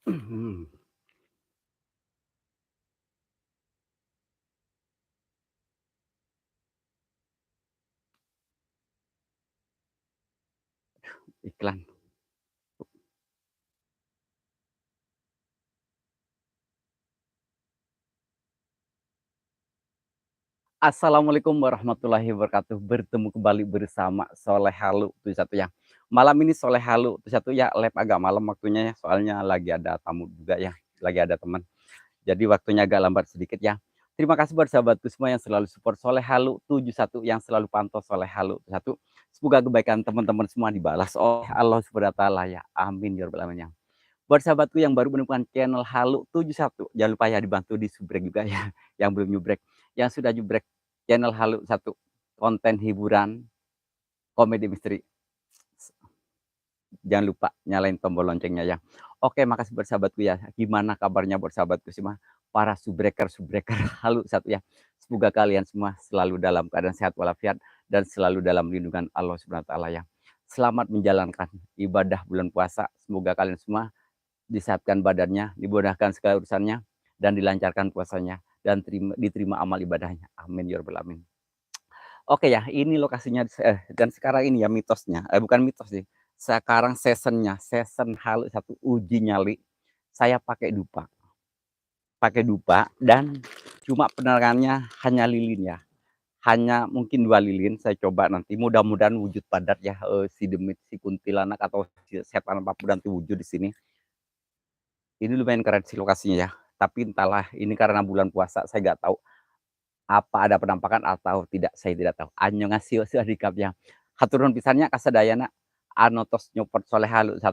Iklan. Assalamualaikum warahmatullahi wabarakatuh. Bertemu kembali bersama Soleh Halu tuh satu ya. Malam ini Soleh Halu tuh satu ya, live agak malam waktunya ya, soalnya lagi ada tamu juga ya, lagi ada teman. Jadi waktunya agak lambat sedikit ya. Terima kasih buat sahabatku semua yang selalu support Soleh Halu 71, yang selalu pantau Soleh Halu 71. Semoga kebaikan teman-teman semua dibalas oleh Allah Subhanahu wa taala ya. Amin ya rabbal alamin. Buat sahabatku yang baru menemukan channel Halu 71, jangan lupa ya dibantu di subrek juga ya, yang belum nyubrek. Yang sudah jubrek channel Halu 1, konten hiburan, komedi misteri. Jangan lupa nyalain tombol loncengnya ya. Oke, makasih buat sahabatku ya. Gimana kabarnya buat sahabatku semua? Para subreker-subreker Halu 1 ya. Semoga kalian semua selalu dalam keadaan sehat walafiat dan selalu dalam lindungan Allah Subhanahu wa taala ya. Selamat menjalankan ibadah bulan puasa. Semoga kalian semua disehatkan badannya, dimudahkan segala urusannya, dan dilancarkan puasanya, dan diterima amal ibadahnya. Amin ya rabbal alamin. Oke ya, ini lokasinya dan sekarang ini ya mitosnya, bukan mitos sih. Sekarang season Halu 1 uji nyali. Saya pakai dupa dan cuma penerangannya hanya lilin ya. Hanya mungkin 2 lilin saya coba nanti mudah-mudahan wujud padat ya, si demit, si kuntilanak atau si setan apapun nanti wujud di sini. Ini lumayan keren sih lokasinya ya, tapi entahlah ini karena bulan puasa saya nggak tahu apa ada penampakan atau tidak, saya tidak tahu. Annyeonghaseyo adikapnya. Hatur nuhun pisannya kasadayana anu tos nyupport Soleh Halu 1.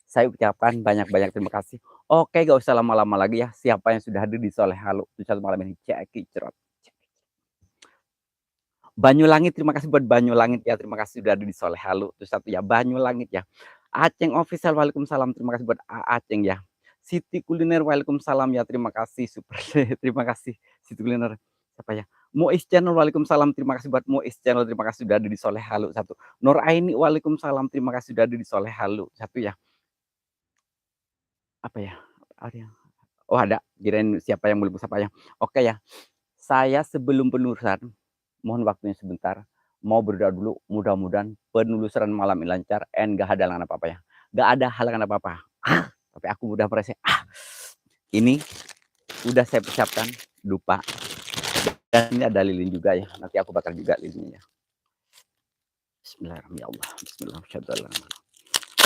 Saya ucapkan banyak-banyak terima kasih. Oke, gak usah lama-lama lagi ya. Siapa yang sudah hadir di Soleh Halu 1 malam ini? Ceki cerot. Banyulangit, terima kasih buat Banyulangit ya. Terima kasih sudah ada di Soleh Halu 1 ya. Banyulangit ya. Aceng Official, waalaikumsalam. Terima kasih buat Aceng ya. Siti Kuliner, waalaikumsalam ya. Terima kasih super. Terima kasih Siti Kuliner. Siapa ya? Muiz Channel, waalaikumsalam. Terima kasih buat Muiz Channel. Terima kasih sudah ada di Soleh Halu 1. Nur Aini, waalaikumsalam. Terima kasih sudah ada di Soleh Halu 1 ya. Apa ya? Ada yang oh ada, kirain siapa yang belum siapa ya. Oke ya. Saya sebelum penelusuran, mohon waktunya sebentar. Mau berdoa dulu, mudah-mudahan penelusuran malam ini lancar and gak ada halangan apa-apa ya. Gak ada halangan apa-apa. Tapi aku udah merasa, ini udah saya persiapkan dupa. Dan ini ada lilin juga ya. Nanti aku bakar juga lilinnya. Bismillahirrahmanirrahim. Ya Allah. Bismillahirrahmanirrahim.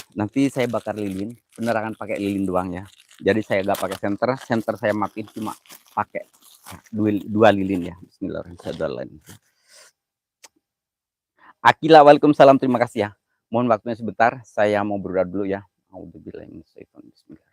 Nanti saya bakar lilin, penerangan pakai lilin doang ya. Jadi saya gak pakai senter saya matiin cuma pakai dua lilin ya. Bismillahirrahmanirrahim. Akila, waalaikumsalam, terima kasih ya. Mohon waktunya sebentar, saya mau berdoa dulu ya. A'udzubillahi minasyaitonir rajim. Bismillah.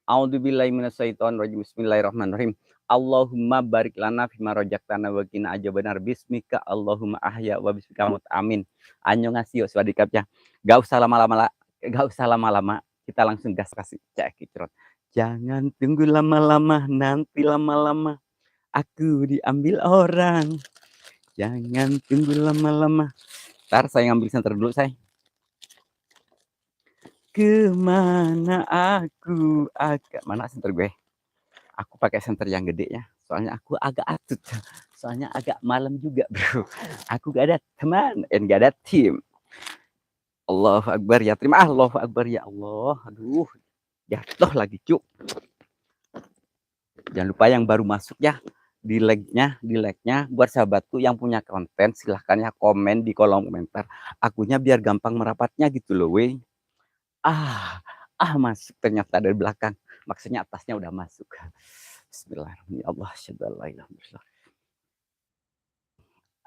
A'udzubillahi minasyaitonir rajim. Bismillahirrahmanirrahim. Allahumma barik lana fima rojaktana wa qina adzabannar. Bismika Allahumma ahya wa bismika amut. Amin. Annyeonghaseyo swadikapnya. Gak usah lama-lama, gak usah lama-lama. Kita langsung gas kasih cek cerot. Jangan tunggu lama-lama, nanti lama-lama aku diambil orang. Jangan tunggu lama-lama. Ntar saya ngambil senter dulu saya. Kemana aku agak mana senter gue? Aku pakai senter yang gede ya. Soalnya aku agak atut. Soalnya agak malam juga bro. Aku gak ada teman dan gak ada tim. Allahu Akbar ya. Terima Allahu Akbar ya Allah. Aduh, jatuh lagi cuk. Jangan lupa yang baru masuk ya, di like-nya buat sahabatku yang punya konten silahkan ya komen di kolom komentar. Akunya biar gampang merapatnya gitu loh weh. Ah, masuk ternyata dari belakang. Maksudnya atasnya udah masuk. Bismillahirrahmanirrahim. Allah syada la ilaha illallah.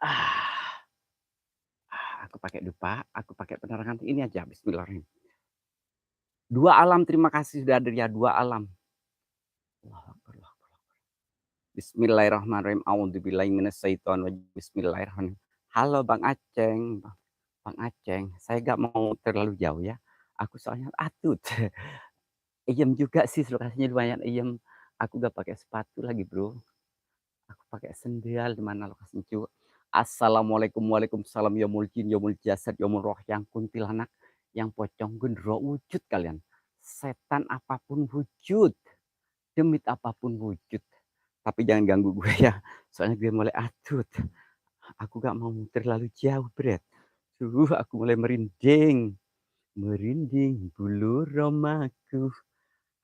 Ah, aku pakai dupa, aku pakai penerangan ini aja. Bismillahirrahmanirrahim. Dua alam, terima kasih sudah hadir ya, dua alam. Allahu Akbar, Allahu Akbar. Bismillahirrahmanirrahim. A'udzubillahi minasyaitonir rajim. Bismillahirrahmanirrahim. Halo Bang Aceng. Bang Aceng, saya nggak mau terlalu jauh ya. Aku soalnya atut. Iyem juga sih, lokasinya lumayan iyem. Aku nggak pakai sepatu lagi, Bro. Aku pakai sendal di mana lokasinya, cu. Assalamualaikum, waalaikumsalam, yaumul jin, yaumul jasad, yaumul roh, yang kuntilanak, yang pocong gendro wujud kalian. Setan apapun wujud, demit apapun wujud. Tapi jangan ganggu gue ya, soalnya gue mulai atut. Aku gak mau terlalu jauh, Bret. Aku mulai merinding. Merinding bulu romaku.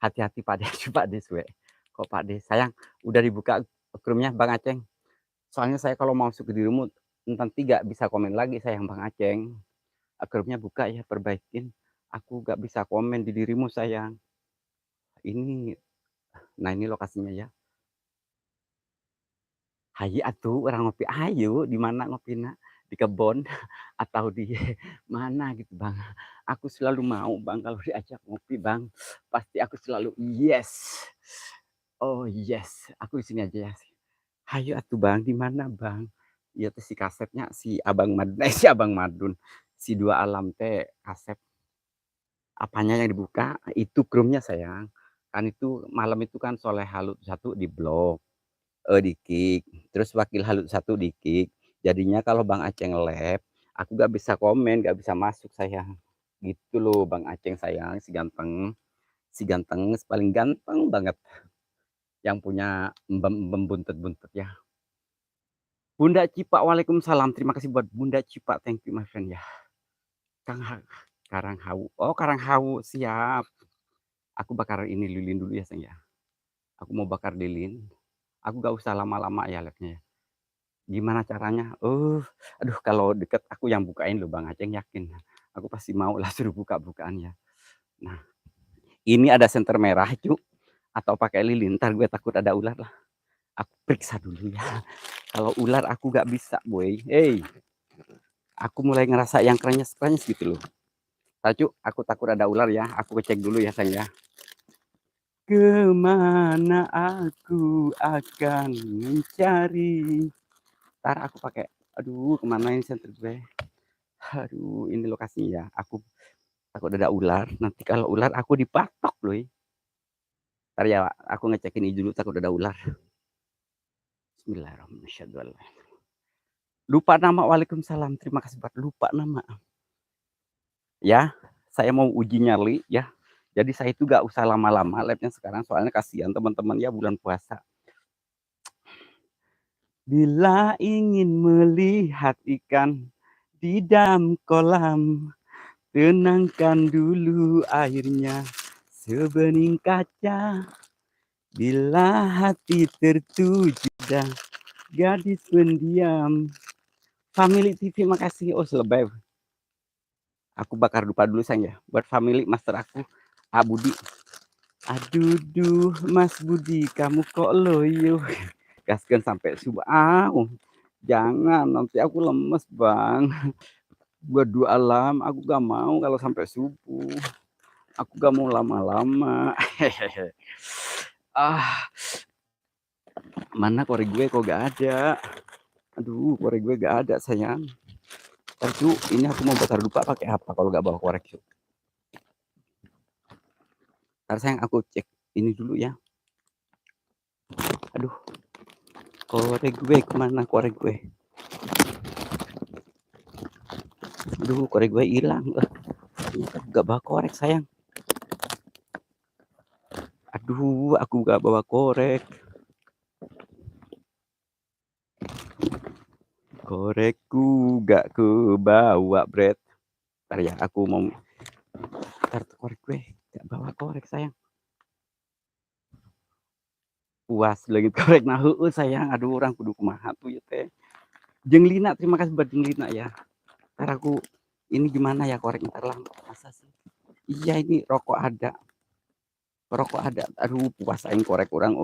Hati-hati Pak Des, Pak Des, we. Kok Pak Des, sayang, udah dibuka grupnya Bang Aceng. Soalnya saya kalau mau masuk ke dirimu, nanti gak bisa komen lagi sayang Bang Aceng. Grupnya buka ya, perbaikin. Aku gak bisa komen di dirimu sayang. Ini, nah ini lokasinya ya. Hayu atuh orang ngopi, ayo di mana ngopinya? Di kebon atau di mana gitu Bang. Aku selalu mau Bang kalau diajak ngopi Bang. Pasti aku selalu yes. Oh yes, aku di sini aja ya. Hayu atuh Bang, di mana Bang? Ya tuh si kasepnya si Abang Madun, si Abang Madun. Si Dua Alam teh kasep apanya yang dibuka itu grupnya sayang. Kan itu malam itu kan Soleh Halut satu di blog. Di kick, terus wakil halut satu di kick. Jadinya kalau Bang Aceng nge-lab, aku gak bisa komen, gak bisa masuk sayang. Gitu loh Bang Aceng sayang, si ganteng. Si ganteng, paling ganteng banget. Yang punya embem-embem buntut-buntut ya. Bunda Cipa, waalaikumsalam. Terima kasih buat Bunda Cipa, thank you my friend ya. Kang ha Karang Hawu. Oh, Karang Hawu, siap. Aku bakar ini lilin dulu ya sayang ya. Aku mau bakar lilin. Aku gak usah lama-lama ya labnya ya. Gimana caranya? Aduh kalau deket aku yang bukain loh Bang Aceng yakin. Aku pasti mau lah suruh buka-bukaan ya. Nah, ini ada senter merah cu, atau pakai lilin, entar gue takut ada ular lah. Aku periksa dulu ya. Kalau ular aku gak bisa boy. Hey, aku mulai ngerasa yang krenyes-krenyes gitu loh. Tacu, aku takut ada ular ya. Aku cek dulu ya sayang ya. Kemana aku akan mencari? Ntar aku pakai. Aduh, kemana ini senter gue? Aduh, ini lokasinya ya. Aku takut ada ular. Nanti kalau ular aku dipatok loh. Ntar ya, aku ngecekin ini dulu takut ada ular. Bismillahirrahmanirrahim. Lupa nama, waalaikumsalam. Terima kasih buat lupa nama. Ya, saya mau uji nyali ya. Jadi saya itu gak usah lama-lama labnya sekarang soalnya kasihan teman-teman ya bulan puasa. Bila ingin melihat ikan di dalam kolam, tenangkan dulu airnya sebening kaca. Bila hati tertuju dan gadis pendiam. Family TV makasih. Oh selebay. Aku bakar dupa dulu sayang ya. Buat family master aku. Budi. Aduh Mas Budi kamu kok loyo. Gaskan sampai subuh. Jangan nanti aku lemes bang. Buat dua alam aku gak mau kalau sampai subuh. Aku gak mau lama-lama. Mana korek gue kok gak ada. Aduh, korek gue gak ada sayang. Aduh, ini aku mau bakar dupa pakai apa kalau gak bawa korek? Ntar sayang aku cek ini dulu ya. Aduh, korek gue kemana korek gue? Aduh, korek gue hilang. Gak bawa korek sayang. Aduh, aku gak bawa korek. Korekku gak kebawa, Bret. Ntar ya, aku mau. Ntar korek gue gak bawa korek sayang. Puas lagi korek nah sayang. Aduh, orang kudu kumaha tuh ya teh. Jeung Lina, terima kasih buat Jeung Lina ya. Ntar aku ini gimana ya korek ntar lah. Masa sih? Iya ini rokok ada. Rokok ada. Aduh, puas aing korek orang.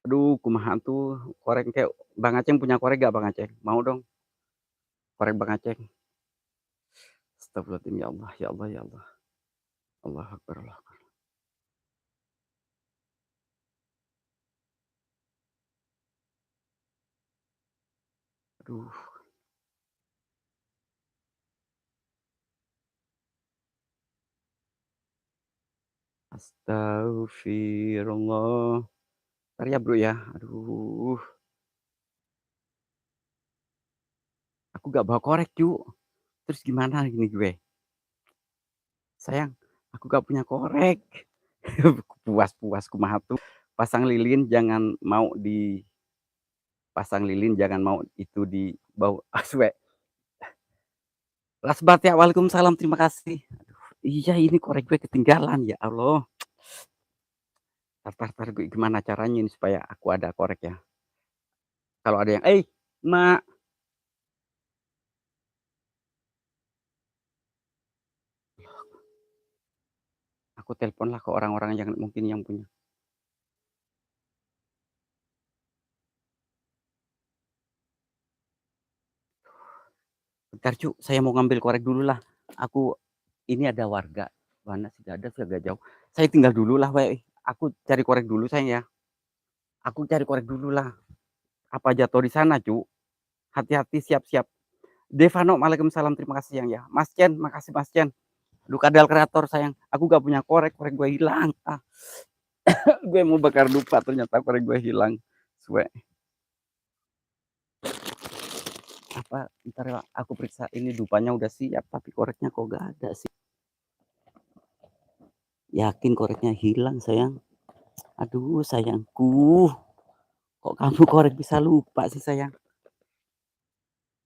Aduh, kumaha tuh korek kayak Bang Aceng punya korek gak Bang Aceng? Mau dong korek Bang Aceng. Astagfirullahaladzim ya Allah, ya Allah, ya Allah. Allah Akbar, Allah Akbar. Aduh. Astagfirullah. Entar ya, Bro, ya. Aduh, aku gak bawa korek, Cuk. Terus gimana ini gue? "Sayang, aku gak punya korek." Puas-puas kumaha tuh, pasang lilin jangan mau jangan mau itu dibau aswe. Lasbat ya, waalaikumsalam, terima kasih. Iya, ini korek gue ketinggalan, ya Allah. Entar gue gimana caranya ini supaya aku ada korek ya? Kalau ada yang, Mak, aku teleponlah ke orang-orang yang mungkin yang punya. "Bentar, Cuk, saya mau ngambil korek dulu lah. Aku ini ada warga." Mana sih, nggak ada sih, agak jauh. "Saya tinggal dulu lah, wei. Aku cari korek dulu sayang ya. Aku cari korek dulu lah. Apa jatuh di sana, Cuk? Hati-hati, siap-siap." "Devano, waalaikumsalam, terima kasih yang ya." "Mas Chen, makasih Mas Chen. Aduh, kadal kreator sayang, aku gak punya korek, korek gue hilang." Gue mau bakar dupa ternyata korek gue hilang. Suwe. Apa, entar ya aku periksa ini dupanya udah siap, tapi koreknya kok gak ada sih. Yakin koreknya hilang sayang. Aduh sayangku, kok kamu korek bisa lupa sih sayang?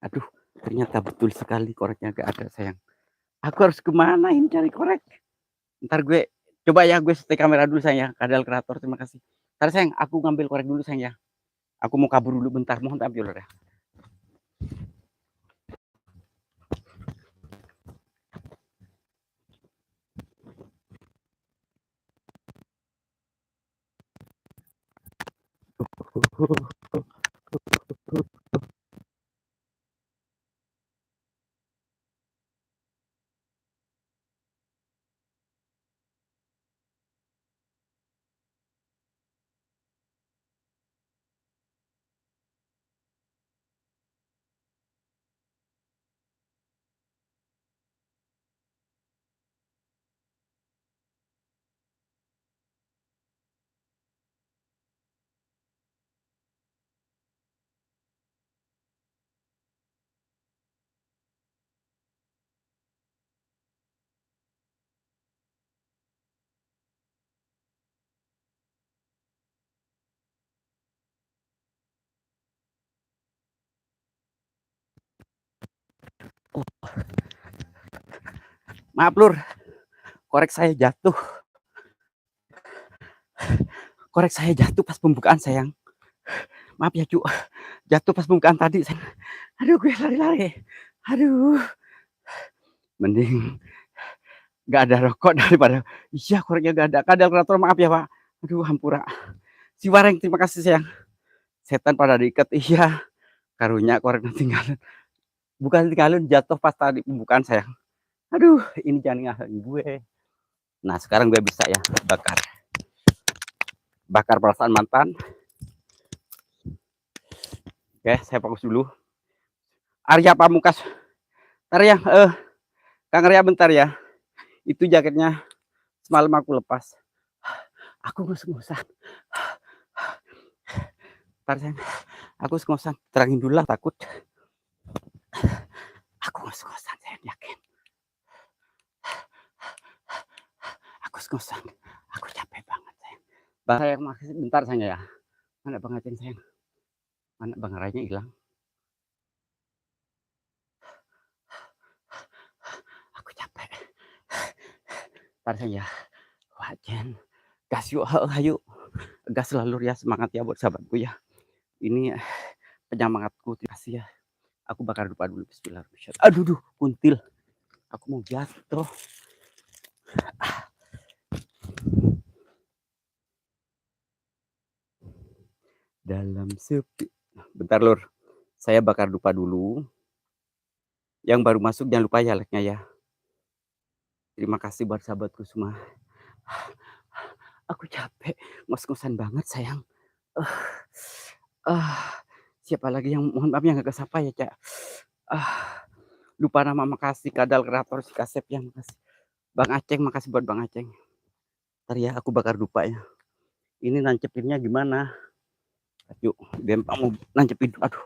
Aduh, ternyata betul sekali koreknya gak ada sayang. Aku harus kemana ini cari korek? Ntar gue coba ya, gue stay kamera dulu sayang ya. Kadal kreator, terima kasih. Ntar sayang, aku ngambil korek dulu sayang ya. Aku mau kabur dulu bentar, mohon maaf ya. Maaf lur, korek saya jatuh. Korek saya jatuh pas pembukaan sayang. Maaf ya cu, jatuh pas pembukaan tadi sayang. Aduh gue lari-lari. Aduh, mending gak ada rokok daripada iya koreknya gak ada. Kadal kreator, maaf ya Pak. Aduh hampura. Si Wareng, terima kasih sayang. Setan pada diikat, iya. Karunya korek tinggalin. Bukan tinggalin, jatuh pas tadi pembukaan sayang. Aduh, ini jangan ngalahin gue. Nah, sekarang gue bisa ya bakar. Bakar perasaan mantan. Oke, saya fokus dulu. Arya Pamungkas. Bentar ya, Kang Arya bentar ya. Itu jaketnya semalam aku lepas. Aku ngos-ngosan. Bentar sayang. Aku ngos-ngosan. Terangin dulu lah, takut. Aku ngos-ngosan sayang, yakin. Aku ngos-ngosan. Aku capek banget sayang. Bang sayang, makasih bentar sayang ya. Mana Bang Aceng sayang? Mana Bang Aranya hilang? Aku capek. Bentar sayang ya. Wajen. Gas yuk, ayo. Gas selalu ya, semangat ya buat sahabatku ya. Ini penyemangatku, terima kasih ya. Aku bakar dupa dulu, bismillahirrahmanirrahim. Aduh, duh, kuntil. Aku mau jatuh. Dalam sepi. Bentar lur, saya bakar dupa dulu. Yang baru masuk jangan lupa ya like-nya ya. Terima kasih buat sahabatku semua. Aku capek, ngos-ngosan banget sayang. Uh, uh, siapa lagi yang mohon maaf yang gak kesapa ya Cak. Lupa nama, makasih Kadal kreator si Kasep yang makasih. Bang Aceng, makasih buat Bang Aceng. Ntar ya aku bakar dupa ya. Ini nancepinnya gimana? Yuk, Dempak mau nancepin. Aduh.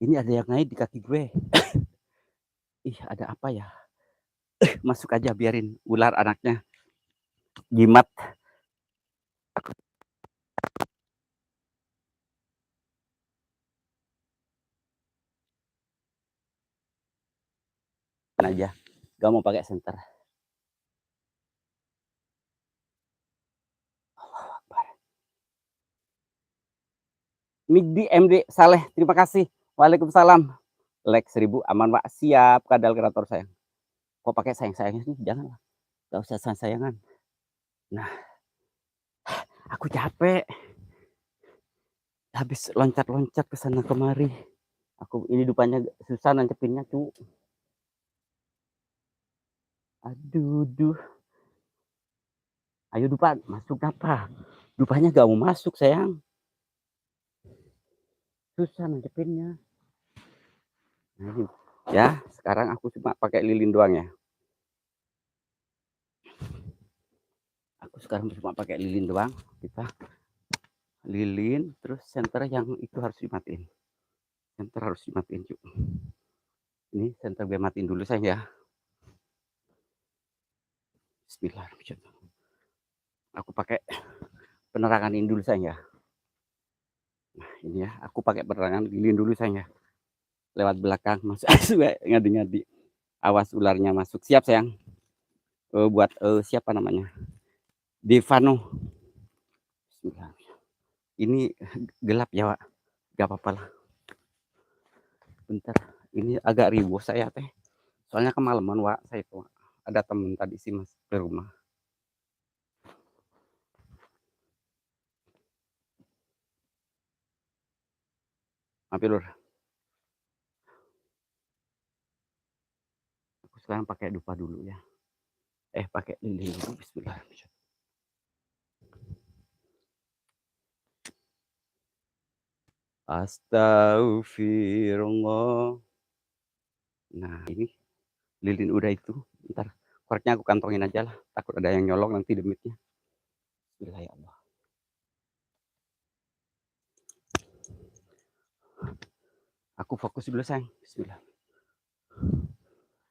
Ini ada yang naik di kaki gue. Ih, ada apa ya? Masuk aja biarin ular anaknya. Jimat aja. Gak mau pakai senter. Migdi MD Saleh, terima kasih. Waalaikumsalam. Like 1000 aman Pak. Siap kadal kreator sayang. Kok pakai sayang-sayangnya sih? Jangan lah. Gak usah sayang-sayangan. Nah, aku capek. Habis loncat-loncat ke sana kemari. Aku ini dupanya susah nancepinnya, cu. Aduh, duh. Ayo dupa, masuk apa? Dupanya gak mau masuk, sayang. Susah nancepinnya. Nah, ini. Ya, sekarang aku cuma pakai lilin doang ya. Aku sekarang cuma pakai lilin doang. Kita lilin, terus senter yang itu harus dimatiin. Senter harus dimatiin, cu. Ini senter gue matiin dulu, sayang ya. Bismillahirrahmanirrahim. Aku pakai penerangan ini dulu, sayang ya. Nah, ini ya, aku pakai penerangan lilin dulu, sayang ya. Lewat belakang masuk ngadi-ngadi. Awas ularnya masuk. Siap, sayang. Buat siapa namanya? Devano. Ini gelap ya, Pak. Gak apa-apa lah. Bentar. Ini agak ribuh saya teh. Soalnya kemalaman, Wak. Saya itu ada temen tadi sih mas ke rumah. Mampir lur. Aku sekarang pakai dupa dulu ya. Pakai lilin dulu. Bismillahirrahmanirrahim. Astagfirullah. Nah ini lilin udah itu. Ntar koreknya aku kantongin aja lah. Takut ada yang nyolong nanti demitnya. Bismillahirrahmanirrahim. Aku fokus dulu sayang. Bismillah.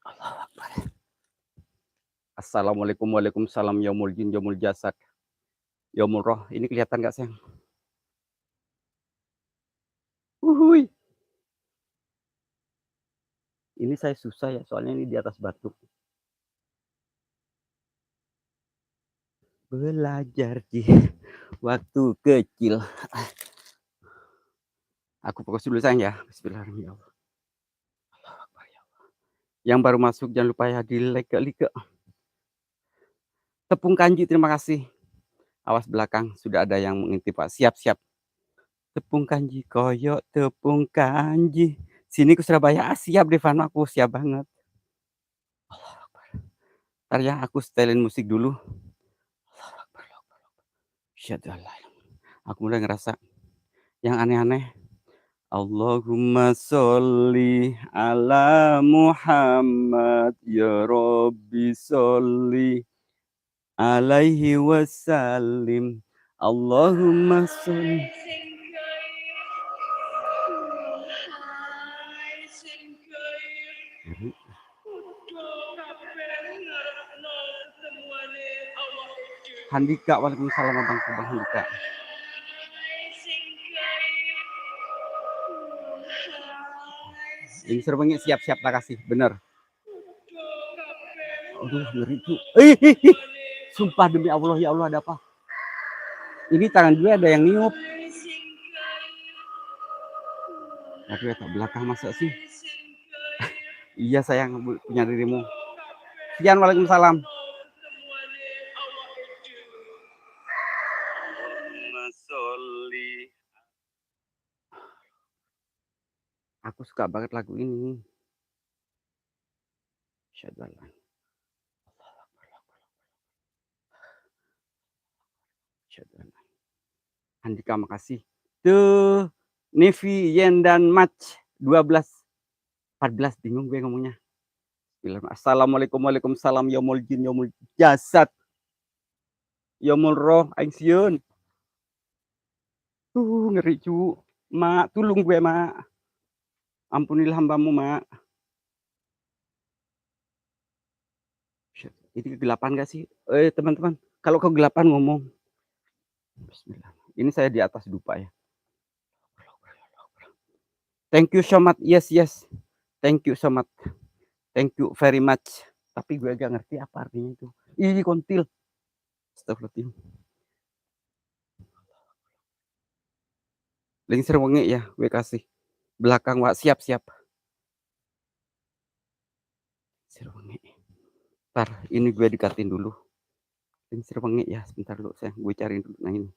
Allahu Akbar. Assalamualaikum waalaikumsalam yaumul jin yaumul jasad. Yaumul roh. Ini kelihatan gak sayang? Uhuy. Ini saya susah ya soalnya ini di atas batu. Belajar di waktu kecil. Aku fokus dulu sayang ya. Bismillahirrahmanirrahim. Yang baru masuk jangan lupa ya di like. Tepung kanji terima kasih. Awas belakang sudah ada yang mengintip Pak. Siap. Tepung kanji koyok tepung kanji. Sini ke Surabaya siap Devano aku siap banget. Ntar ya aku setelin musik dulu. Aku mulai ngerasa yang aneh-aneh. Allahumma sholli ala Muhammad ya Rabbi sholli alaihi wasallim. Allahumma sholli. Handika, waalaikumsalam abang Handika. Ini serbengnya siap-siap tak kasih, bener. Aduh, ngeri tuh. Sumpah demi Allah ya Allah ada apa? Ini tangan gue ada yang niup. Aduh, tak belakang masa sih? Iya sayang punya dirimu. Sekian, waalaikumsalam. Aku suka banget lagu ini. Handika makasih. Tuh, Nevi, Yen dan Match 12 14 bingung gue ngomongnya. Assalamualaikum, waalaikumsalam, yaumul jin, yaumul jasad, yaumul roh, aing sieun. Ngeri cu. Mak, tolong gue, Mak. Ampunilah hambamu, Mak. Ini kegelapan gak sih? Teman-teman, kalau kegelapan ngomong. Bismillah. Ini saya di atas dupa ya. Thank you so much. Yes, yes. Thank you so much. Thank you very much. Tapi gue gak ngerti apa artinya itu. Ih, kontil. Astagfirullahaladzim. Lingser wengi ya, gue kasih. Belakang, Wak. Siap, siap. Lingser wengi. Ntar, ini gue dikatin dulu. Lingser wengi ya, sebentar dulu. Gue cariin dulu. Nah, ini.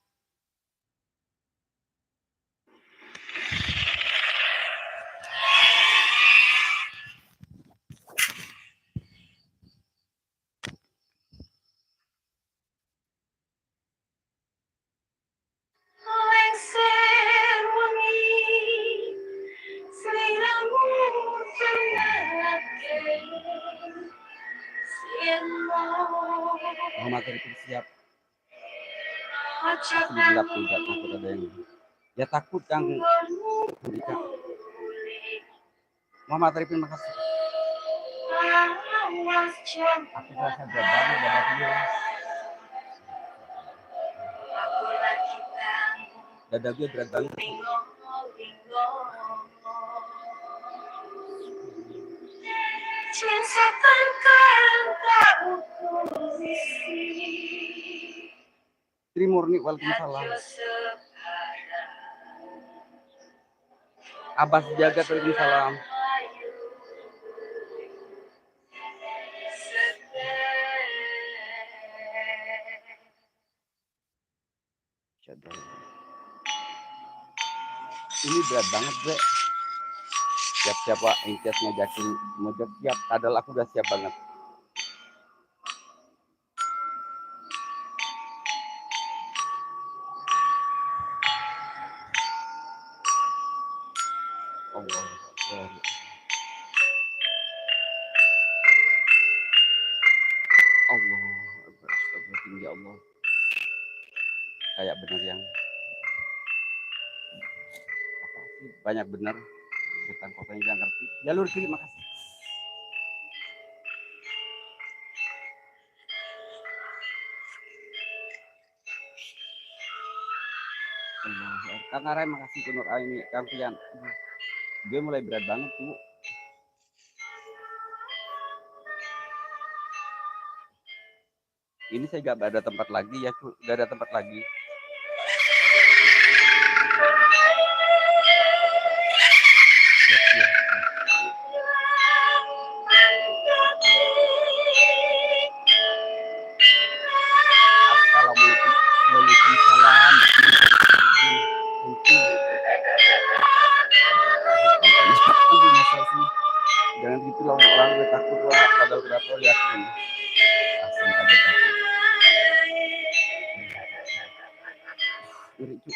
Muhammad Arifin siap. Masih gelap tidak takut ada yang. Ya takut Kang. Muhammad Arifin makasih. Aku rasa berat banget pada dia. Dada gue berat banget. Tri Murni, waalaikumsalam. Abbas Jagat, waalaikumsalam. Ini berat banget gue. Siap-siap Pak, Intias ngajakin mojok siap. Padahal aku udah siap banget. Allah. Allah. Astagfirullahaladzim ya Allah. Kayak bener yang apa sih? Banyak bener. Setan kotanya gak ngerti. Jalur kiri, makasih. Kang Arai, makasih. Nur Aini, Kang Pian. Gue mulai berat banget tuh. Ini saya gak ada tempat lagi ya, gak ada tempat lagi. Assalamualaikum, waalaikumsalam. Jangan gitu lah, orang gue takut lah, padahal kenapa liatin. Asal takut. Iri cu.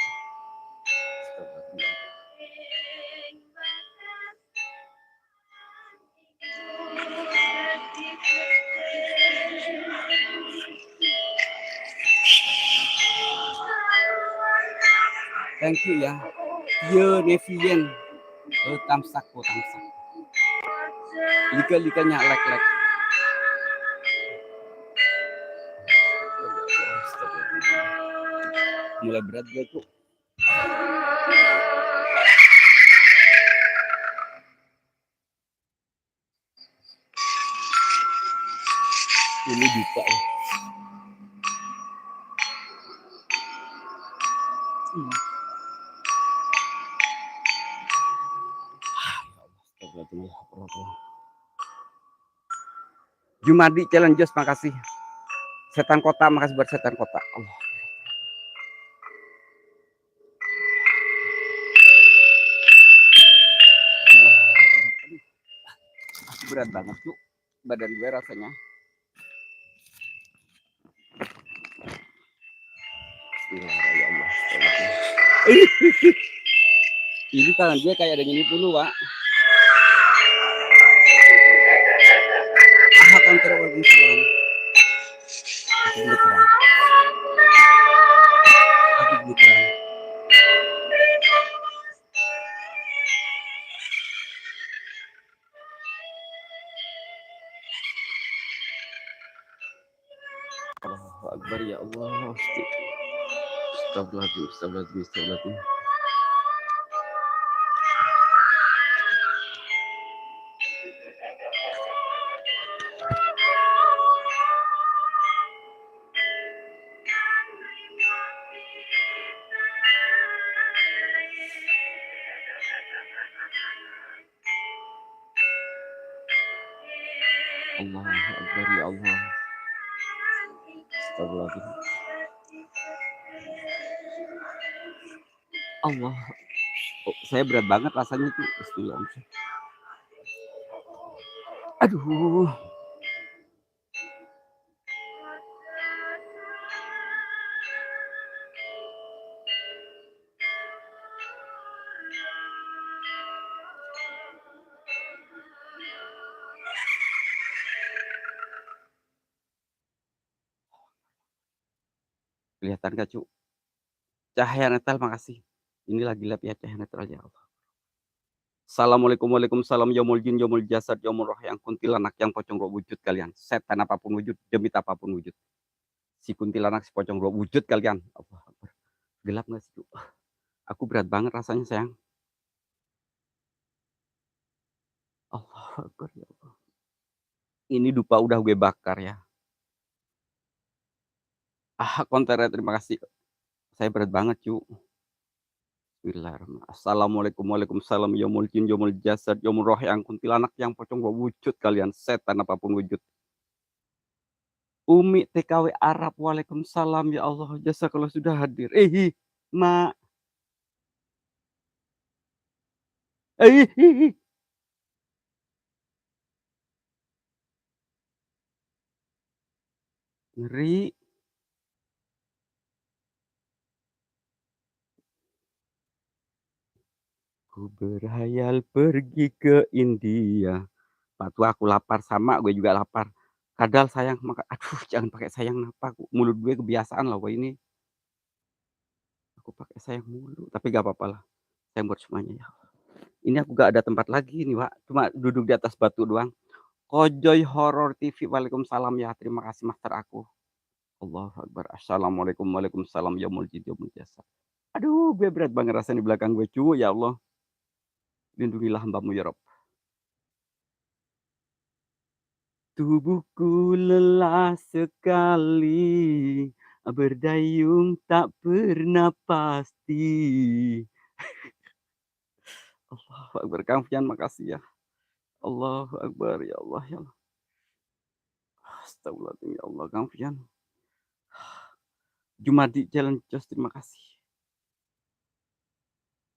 Thank you ya. Yo Nevian. Tamsak. Lika-likanya lek-lek. Mulai berat gue tuh. Ini dupa ya. Jumadi Challenges, makasih. Setan Kota, makasih buat Setan Kota. Allah. Berat banget tuh badan gue rasanya. Ya Allah. Ini tangan dia kayak ada yang ini dulu, Pak. akan terwujud salam. Aku boleh terang. Aku boleh terang. Allahu Akbar ya Allah. Astagfirullahaladzim, astagfirullahaladzim, astagfirullahaladzim. Allahu Akbar ya Allah. Astagfirullahaladzim. Allah. Oh, saya berat banget rasanya tuh. Astagfirullahaladzim. Aduh. Kelihatan gak, Cuk? Cahaya netral, makasih. Ini lagi lab ya cahaya netral ya Allah. Assalamualaikum, waalaikumsalam, yaumul jin, yaumul jasad, yaumul roh, yang kuntilanak, yang pocong roh wujud kalian. Setan apapun wujud, demit apapun wujud. Si kuntilanak, si pocong roh wujud kalian. Allah Akbar. Gelap gak sih, Cuk? Aku berat banget rasanya, sayang. Allah Akbar ya Allah. Ini dupa udah gue bakar ya. Konternya terima kasih. Saya berat banget, Cuk. Bismillahirrahmanirrahim. Assalamualaikum, waalaikumsalam, yaumul jin, yaumul jasad, yaumul roh, yang kuntilanak, yang pocong roh wujud kalian. Setan apapun wujud. Umi TKW Arab, waalaikumsalam ya Allah. Jasa kalau sudah hadir. Mak. Hi. Ngeri. Ku berhayal pergi ke India. Waktu aku lapar, sama gue juga lapar. Kadal sayang, maka aduh jangan pakai sayang, napa mulut gue kebiasaan lah ini. Aku pakai sayang mulu, tapi gak apa-apa lah. Sayang buat semuanya ya. Ini aku gak ada tempat lagi nih, Pak. Cuma duduk di atas batu doang. Kojoy Horror TV, waalaikumsalam ya. Terima kasih master aku. Allahu Akbar. Assalamualaikum, waalaikumsalam, yaumul jin, yaumul jasad. Aduh, gue berat banget rasanya di belakang gue, cu. Ya Allah, lindungilah hambamu ya Rob. Tubuhku lelah sekali, berdayung tak pernah pasti. Allahu Akbar. Kang Fian, makasih ya. Allahu Akbar ya Allah ya Allah. Astagfirullahaladzim ya Allah, Kang Fian. Jumadi Jalan Jos, terima kasih.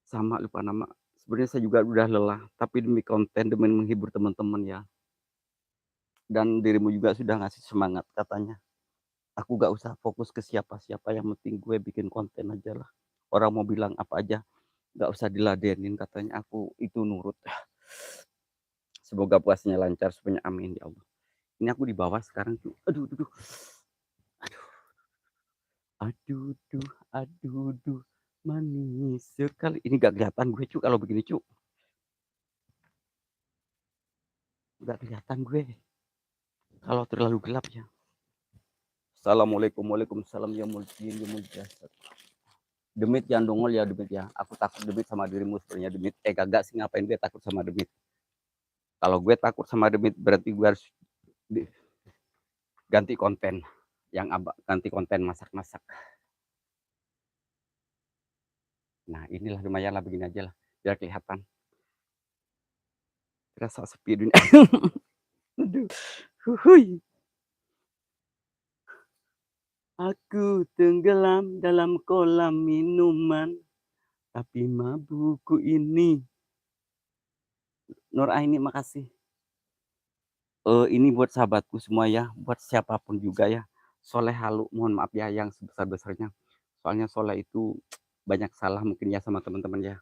Sama lupa nama. Sebenarnya saya juga udah lelah, tapi demi konten, demi menghibur teman-teman ya. Dan dirimu juga sudah ngasih semangat katanya. Aku gak usah fokus ke siapa-siapa, yang penting gue bikin konten aja lah. Orang mau bilang apa aja, gak usah diladenin katanya. Aku itu nurut. Semoga puasanya lancar semuanya, amin ya Allah. Ini aku di bawah sekarang tuh. Aduh. Aduh. Manis sekali. Ini gak kelihatan gue, cu, kalau begini, cu. Gak kelihatan gue. Kalau terlalu gelap ya. Assalamualaikum, waalaikumsalam, yaumul jin, yaumul jasad. Demit jangan dongol ya, Demit ya. Aku takut Demit sama dirimu sebenarnya, Demit. Kagak sih, ngapain gue takut sama Demit. Kalau gue takut sama Demit, berarti gue harus ganti konten. Ganti konten masak-masak. Nah, inilah lumayan lah, begini aja lah. Biar kelihatan. Rasa sepi dunia. Aduh. Huhuy. Aku tenggelam dalam kolam minuman, tapi mabukku ini. Nur Aini, makasih. Ini buat sahabatku semua ya, buat siapapun juga ya. Soleh Halu, mohon maaf ya yang sebesar-besarnya. Soalnya Soleh itu banyak salah mungkin ya sama teman-teman ya.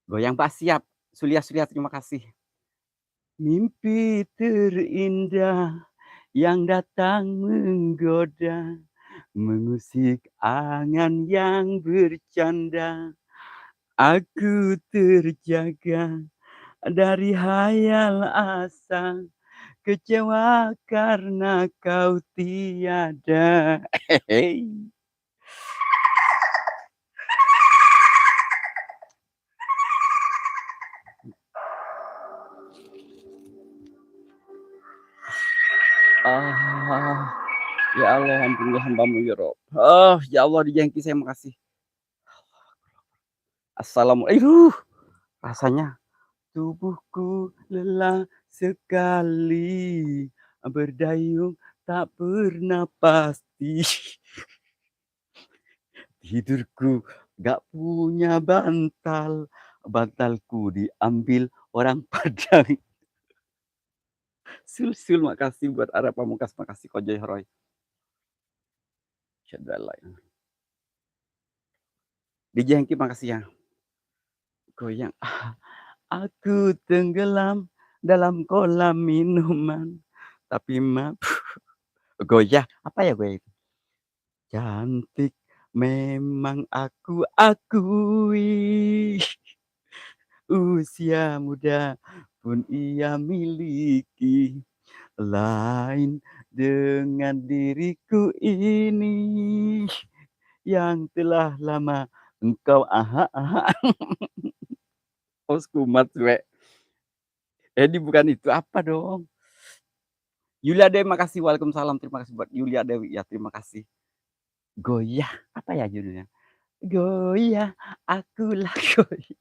Goyang Pak, siap. Sulia, terima kasih. Mimpi terindah yang datang menggoda, mengusik angan yang bercanda. Aku terjaga dari hayal asa, kecewa karena kau tiada. Hehehe. Ah, ya Allah ampunilah hambamu ya Rob. Oh, ya Allah dijengki saya makasih. Rasanya tubuhku lelah sekali, berdayung tak pernah pasti. Tidurku gak punya bantal, bantalku diambil orang Padang. Sul makasih buat Ara Pamungkas, makasih Kojoy Roy. Syadallah. DJ Hengki makasih ya. Goyang. Aku tenggelam dalam kolam minuman, tapi goyah. Apa ya goyah itu? Cantik memang aku akui, usia muda pun ia miliki, lain dengan diriku ini yang telah lama engkau os kumat we. Bukan itu apa dong? Yulia Dewi makasih, waalaikumsalam, terima kasih buat Yulia Dewi ya, terima kasih. Goyah, apa ya judulnya? Goyah, akulah goyah.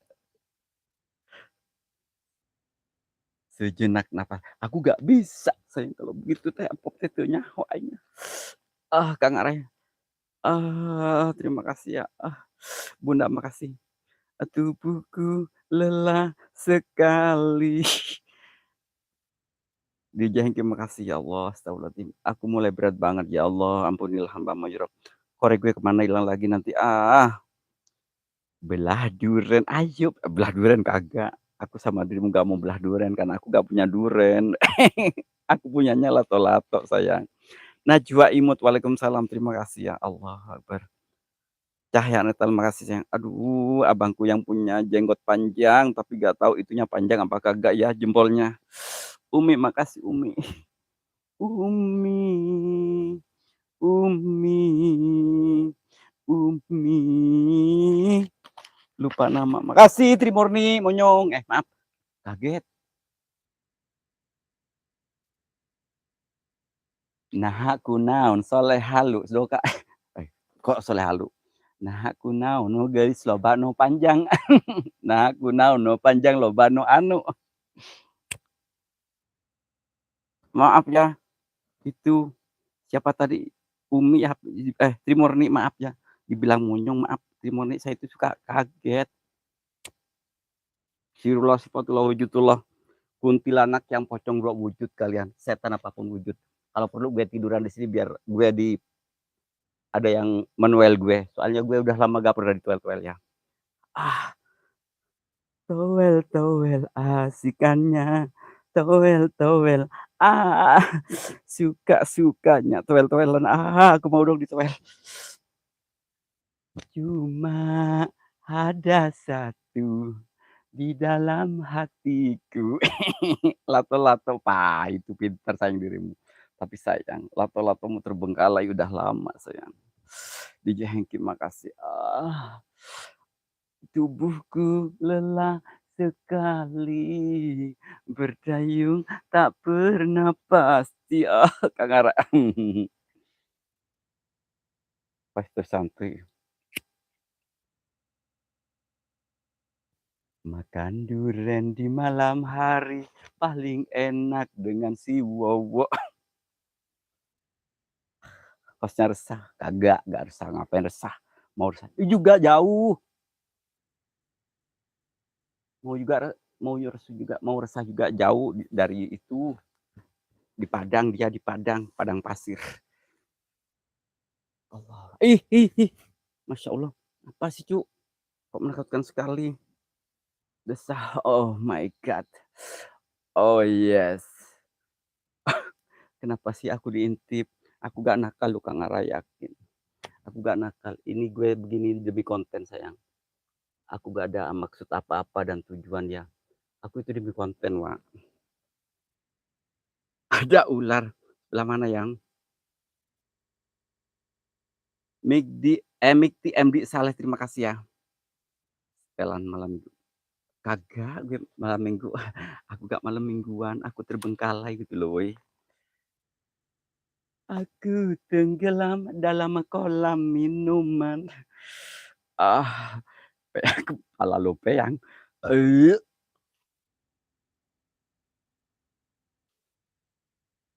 Sejenak nafas, aku gak bisa sayang kalau begitu teh pop tetonya hoainya. Kang Araya, terima kasih ya, Bunda makasih. Tubuhku lelah sekali. DJ Hengki makasih ya Allah, astagfirullahaladzim. Aku mulai berat banget ya Allah, ampunilah hamba-mu ya Rabb. Korek gue kemana hilang lagi nanti, belah duren, ayo belah duren kagak. Aku sama dirimu gak mau belah duren karena aku gak punya duren. Aku punyanya lato-lato sayang. Najwa Imut, waalaikumsalam, terima kasih ya Allah Akbar. Cahya Natal, makasih sayang. Aduh, abangku yang punya jenggot panjang tapi gak tahu itunya panjang apa kagak ya jempolnya. Umi, makasih Umi. Umi, Umi, Umi. Lupa nama. Makasih Trimurni, Monyong. Maaf, kaget. Nah, aku naon soleh halu, doka. Kok soleh halu? Nah, aku naon no garis loba no panjang. Nah, aku naon no panjang loba no anu. Maaf ya, itu siapa tadi? Umi ya, Trimurni, maaf ya. Dibilang Monyong, maaf Trimurni, saya itu suka kaget. Sirullah sifatullah wujudullah. Kuntilanak yang pocong bro wujud kalian, setan apapun wujud. Kalau perlu gue tiduran di sini biar gue ada yang manual gue. Soalnya gue udah lama gak pernah di toel-toel ya. Toel-toel asikannya. Toel-toel. Ah, suka-sukanya toel-toelan. Aku mau dong di toel. Cuma ada satu di dalam hatiku. Lato-lato, Pak, itu pintar sayang dirimu. Tapi sayang, lato-latomu terbengkalai udah lama sayang. DJ Hengki makasih. Tubuhku lelah sekali, berdayung tak pernah pasti. Kang Ara. Pastor Santuy. Makan duren di malam hari paling enak dengan si Wowo. Kosnya resah, kagak, gak resah, ngapain resah? Mau resah juga jauh. Mau juga mau resah juga jauh dari itu. Di Padang, dia di Padang, Padang pasir. Allah. Ih. Masya Allah. Apa sih, Cuk? Kok menakutkan sekali. Desah, oh my God. Oh, yes. Kenapa sih aku diintip? Aku gak nakal lu Kak, Ngara yakin. Aku gak nakal, ini gue begini demi konten sayang. Aku gak ada maksud apa-apa dan tujuan ya. Aku itu demi konten, Wak. Ada ular, sebelah mana yang? MIKD MD Saleh, terima kasih ya. Setelan malam minggu. Kagak, gue malam minggu. Aku gak malam mingguan, aku terbengkalai gitu loh, woi. Aku tenggelam dalam kolam minuman. Ah, kepala lu peyang. Eh,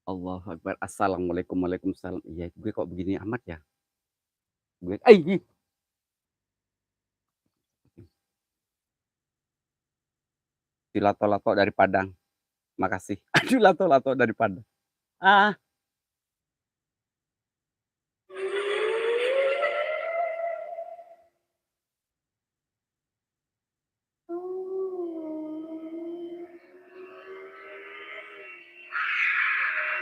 Allahu Akbar. Assalamualaikum, waalaikumsalam. Iya, gue kok begini amat ya? Gue si lato-lato dari Padang. Makasih. Aduh, lato-lato dari Padang. Ah,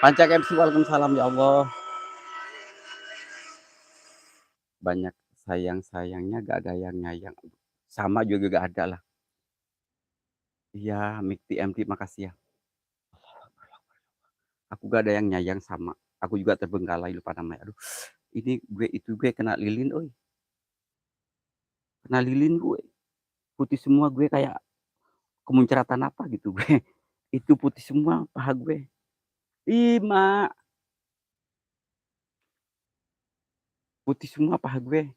Pancak MC, waalaikumsalam ya Allah. Banyak sayang-sayangnya, gak ada yang nyayang. Sama juga gak ada lah. Iya, Mikti MT, makasih ya. Aku gak ada yang nyayang sama. Aku juga terbengkalai lupa namanya. Aduh, ini gue itu gue kena lilin, oi. Kena lilin gue. Putih semua gue kayak kemuncratan apa gitu gue. Itu putih semua paha gue. Ih, Mak, putih semua paha gue.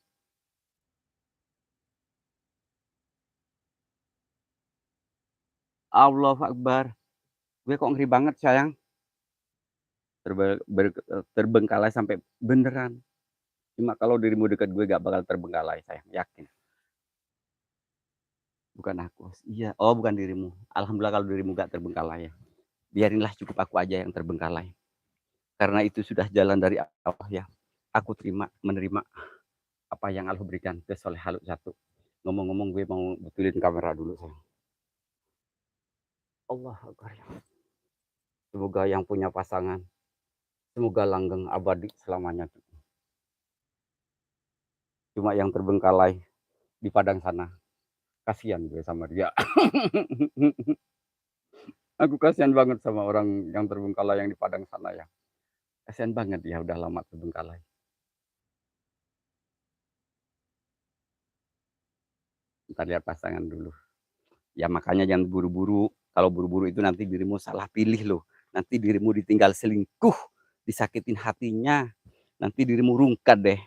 Allahu Akbar. Gue kok ngeri banget sayang. Terbengkalai sampai beneran. Cuma kalau dirimu dekat gue gak bakal terbengkalai sayang, yakin. Bukan aku. Iya, oh bukan dirimu. Alhamdulillah kalau dirimu gak terbengkalai ya. Biarinlah cukup aku aja yang terbengkalai. Karena itu sudah jalan dari Allah ya. Aku menerima apa yang Allah berikan ke Soleh Halu satu. Ngomong-ngomong gue mau betulin kamera dulu sayang. Allah Akbar ya. Semoga yang punya pasangan, semoga langgeng abadi selamanya. Cuma yang terbengkalai di Padang sana. Kasihan gue sama dia. Aku kasihan banget sama orang yang terbengkalai yang di Padang sana ya. Kasihan banget dia udah lama terbengkalai. Kita lihat pasangan dulu. Ya makanya jangan buru-buru. Kalau buru-buru itu nanti dirimu salah pilih loh. Nanti dirimu ditinggal selingkuh, disakitin hatinya. Nanti dirimu rungkat deh.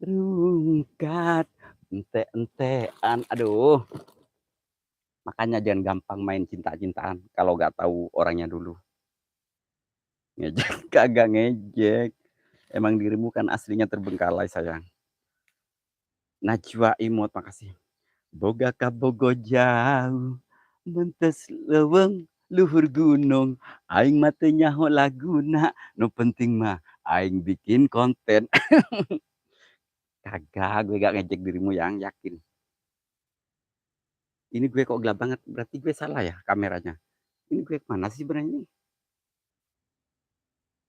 Rungkat, ente-entean. Aduh. Makanya jangan gampang main cinta-cintaan kalau nggak tahu orangnya dulu. Ngejek, kagak ngejek. Emang dirimu kan aslinya terbengkalai sayang. Najwa Imut, makasih. Boga kabogo jauh, mentes leweng luhur gunung, aing mate nyaho laguna, no penting mah aing bikin konten. Kagak, gue gak ngejek dirimu yang yakin. Ini gue kok gelap banget, berarti gue salah ya kameranya. Ini gue kemana sih sebenarnya ini?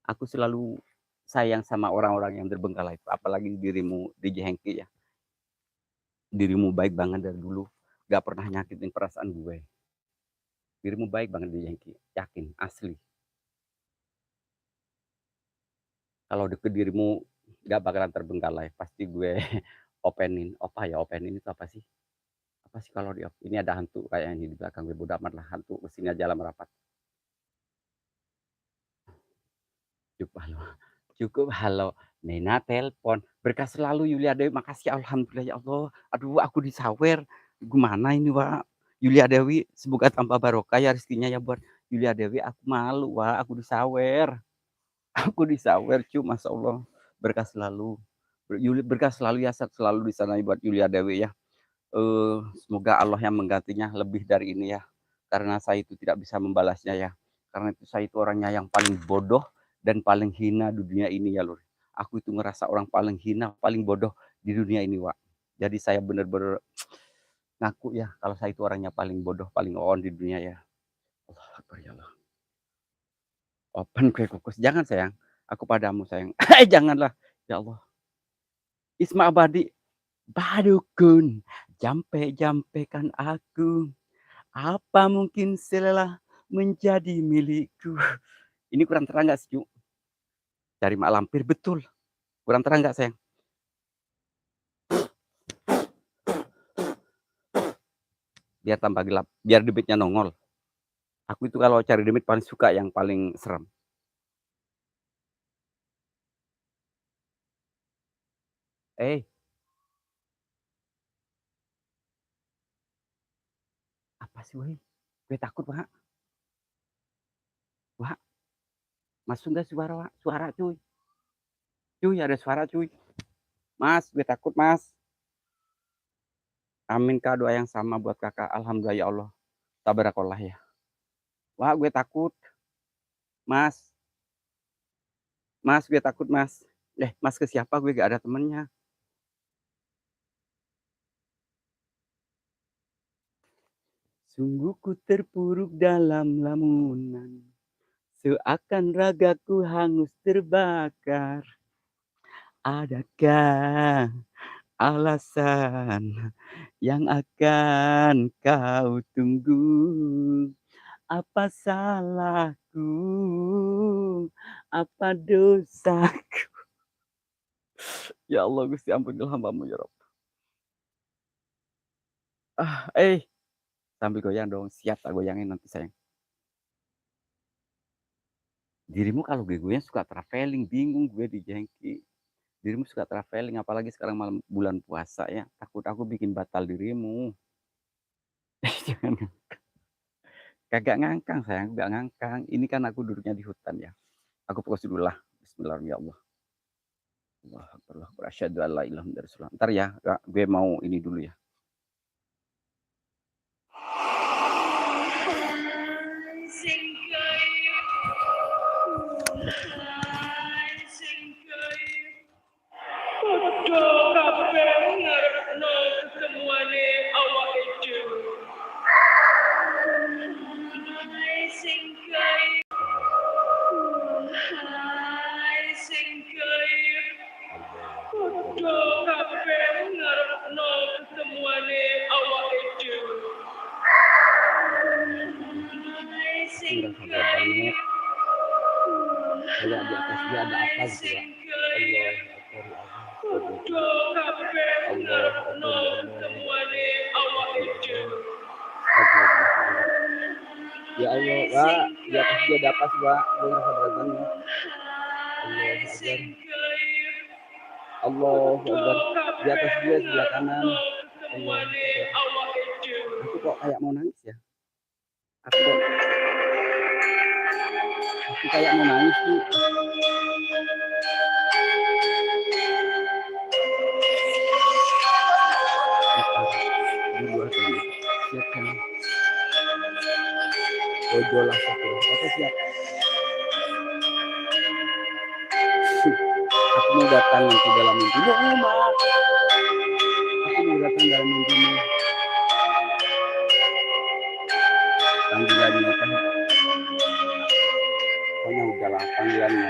Aku selalu sayang sama orang-orang yang terbengkalai, apalagi dirimu DJ Hengki ya. Dirimu baik banget dari dulu, gak pernah nyakitin perasaan gue. Dirimu baik banget DJ Hengki, yakin, asli. Kalau deket dirimu gak bakalan terbengkalai, pasti gue openin. Openin itu apa sih? Apa sih kalau di off? Ini ada hantu kayak ini di belakang gue, bodo amat lah, hantu kesini aja lah merapat. Cukup halo, cukup halo. Nena telepon, berkah selalu Yulia Dewi, makasih alhamdulillah ya Allah. Aduh, aku disawer. Gimana ini, Wak? Yulia Dewi, semoga tanpa barokah ya rezekinya ya buat Yulia Dewi. Aku malu, Wak, aku disawer. Aku disawer, Masya Allah. Berkah selalu. Berkah selalu ya, selalu di sana buat Yulia Dewi ya. Semoga Allah yang menggantinya lebih dari ini ya. Karena saya itu tidak bisa membalasnya ya. Karena itu saya itu orangnya yang paling bodoh dan paling hina di dunia ini ya Lur. Aku itu ngerasa orang paling hina, paling bodoh di dunia ini, Wak. Jadi saya benar-benar ngaku ya kalau saya itu orangnya paling bodoh, paling on di dunia ya. Allah Akbar ya Allah. Open kue kukus, jangan sayang, aku padamu sayang. Janganlah, ya Allah. Isma Abadi, badukun, jampe-jampekan aku. Apa mungkin selelah menjadi milikku? Ini kurang terang nggak sih, Cu? Dari mak lampir, betul. Kurang terang nggak sayang? Biar tambah gelap, biar demitnya nongol. Aku itu kalau cari demit paling suka yang paling serem. Eh, apa sih woi? Gue takut, Pak. Wah, masuk nggak suara, Wak? Suara cuy. Cuy, ada suara cuy. Mas, gue takut, Mas. Amin Kak, doa yang sama buat Kakak. Alhamdulillah ya Allah. Tabarakallah ya. Wah, gue takut. Mas, Mas, gue takut, Mas. Mas ke siapa? Gue gak ada temennya. Sungguh ku terpuruk dalam lamunan. Seakan ragaku hangus terbakar. Adakah alasan yang akan kau tunggu? Apa salahku? Apa dosaku? Ya Allah, Gusti ampunilah hambamu ya Rob. Ah, sambil goyang dong. Siap tak goyangin nanti sayang. Dirimu kalau gue goyang suka traveling, bingung gue di Jengki. Dirimu suka traveling, apalagi sekarang malam bulan puasa ya. Takut aku bikin batal dirimu. Jangan. Kagak ngangkang sayang, gak ngangkang. Ini kan aku duduknya di hutan ya. Aku fokus dulu lah. Bismillahirrahmanirrahim. Allah Akbar. Asyhadu an la ilaha illallah. Ntar ya, gue mau ini dulu ya. Enggak sabar banget. Kayak di atas dia ada apa gitu ya. Allah ya Allah, Wak, di atas dia ada apa sih, Wak? Gue ngerasa berat banget. Allah Akbar. Di atas dia sebelah kanan. Allah Akbar. Aku kok kayak mau nangis ya? Aku kok aku kayak mau nangis tuh. Di luar sana. Siap sana. Ojo lah satu. Oke siap. Aku mau datang nanti dalam mimpi. Aku mau datang dalam mimpimu. Panggilannya kan. Pokoknya udahlah panggilannya.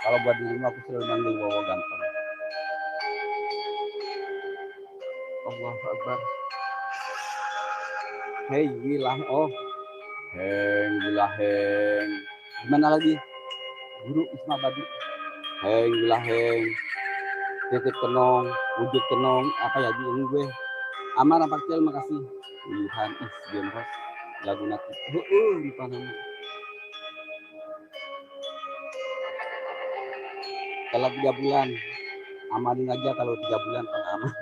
Kalau buat dirimu aku selalu manggil Wowo Ganteng. Allah Akbar. Hei gilah, oh. Heng gilah heng. Gimana lagi? Guru Isma Badi. Heng gilah heng. Titik tenong, wujud tenong, apa ya ini gue. Amar apa kecil makasih. Ilhan Isgen Host. Lagu nanti. Di Panama. Kalau 3 bulan. Amanin aja kalau 3 bulan Pak aman.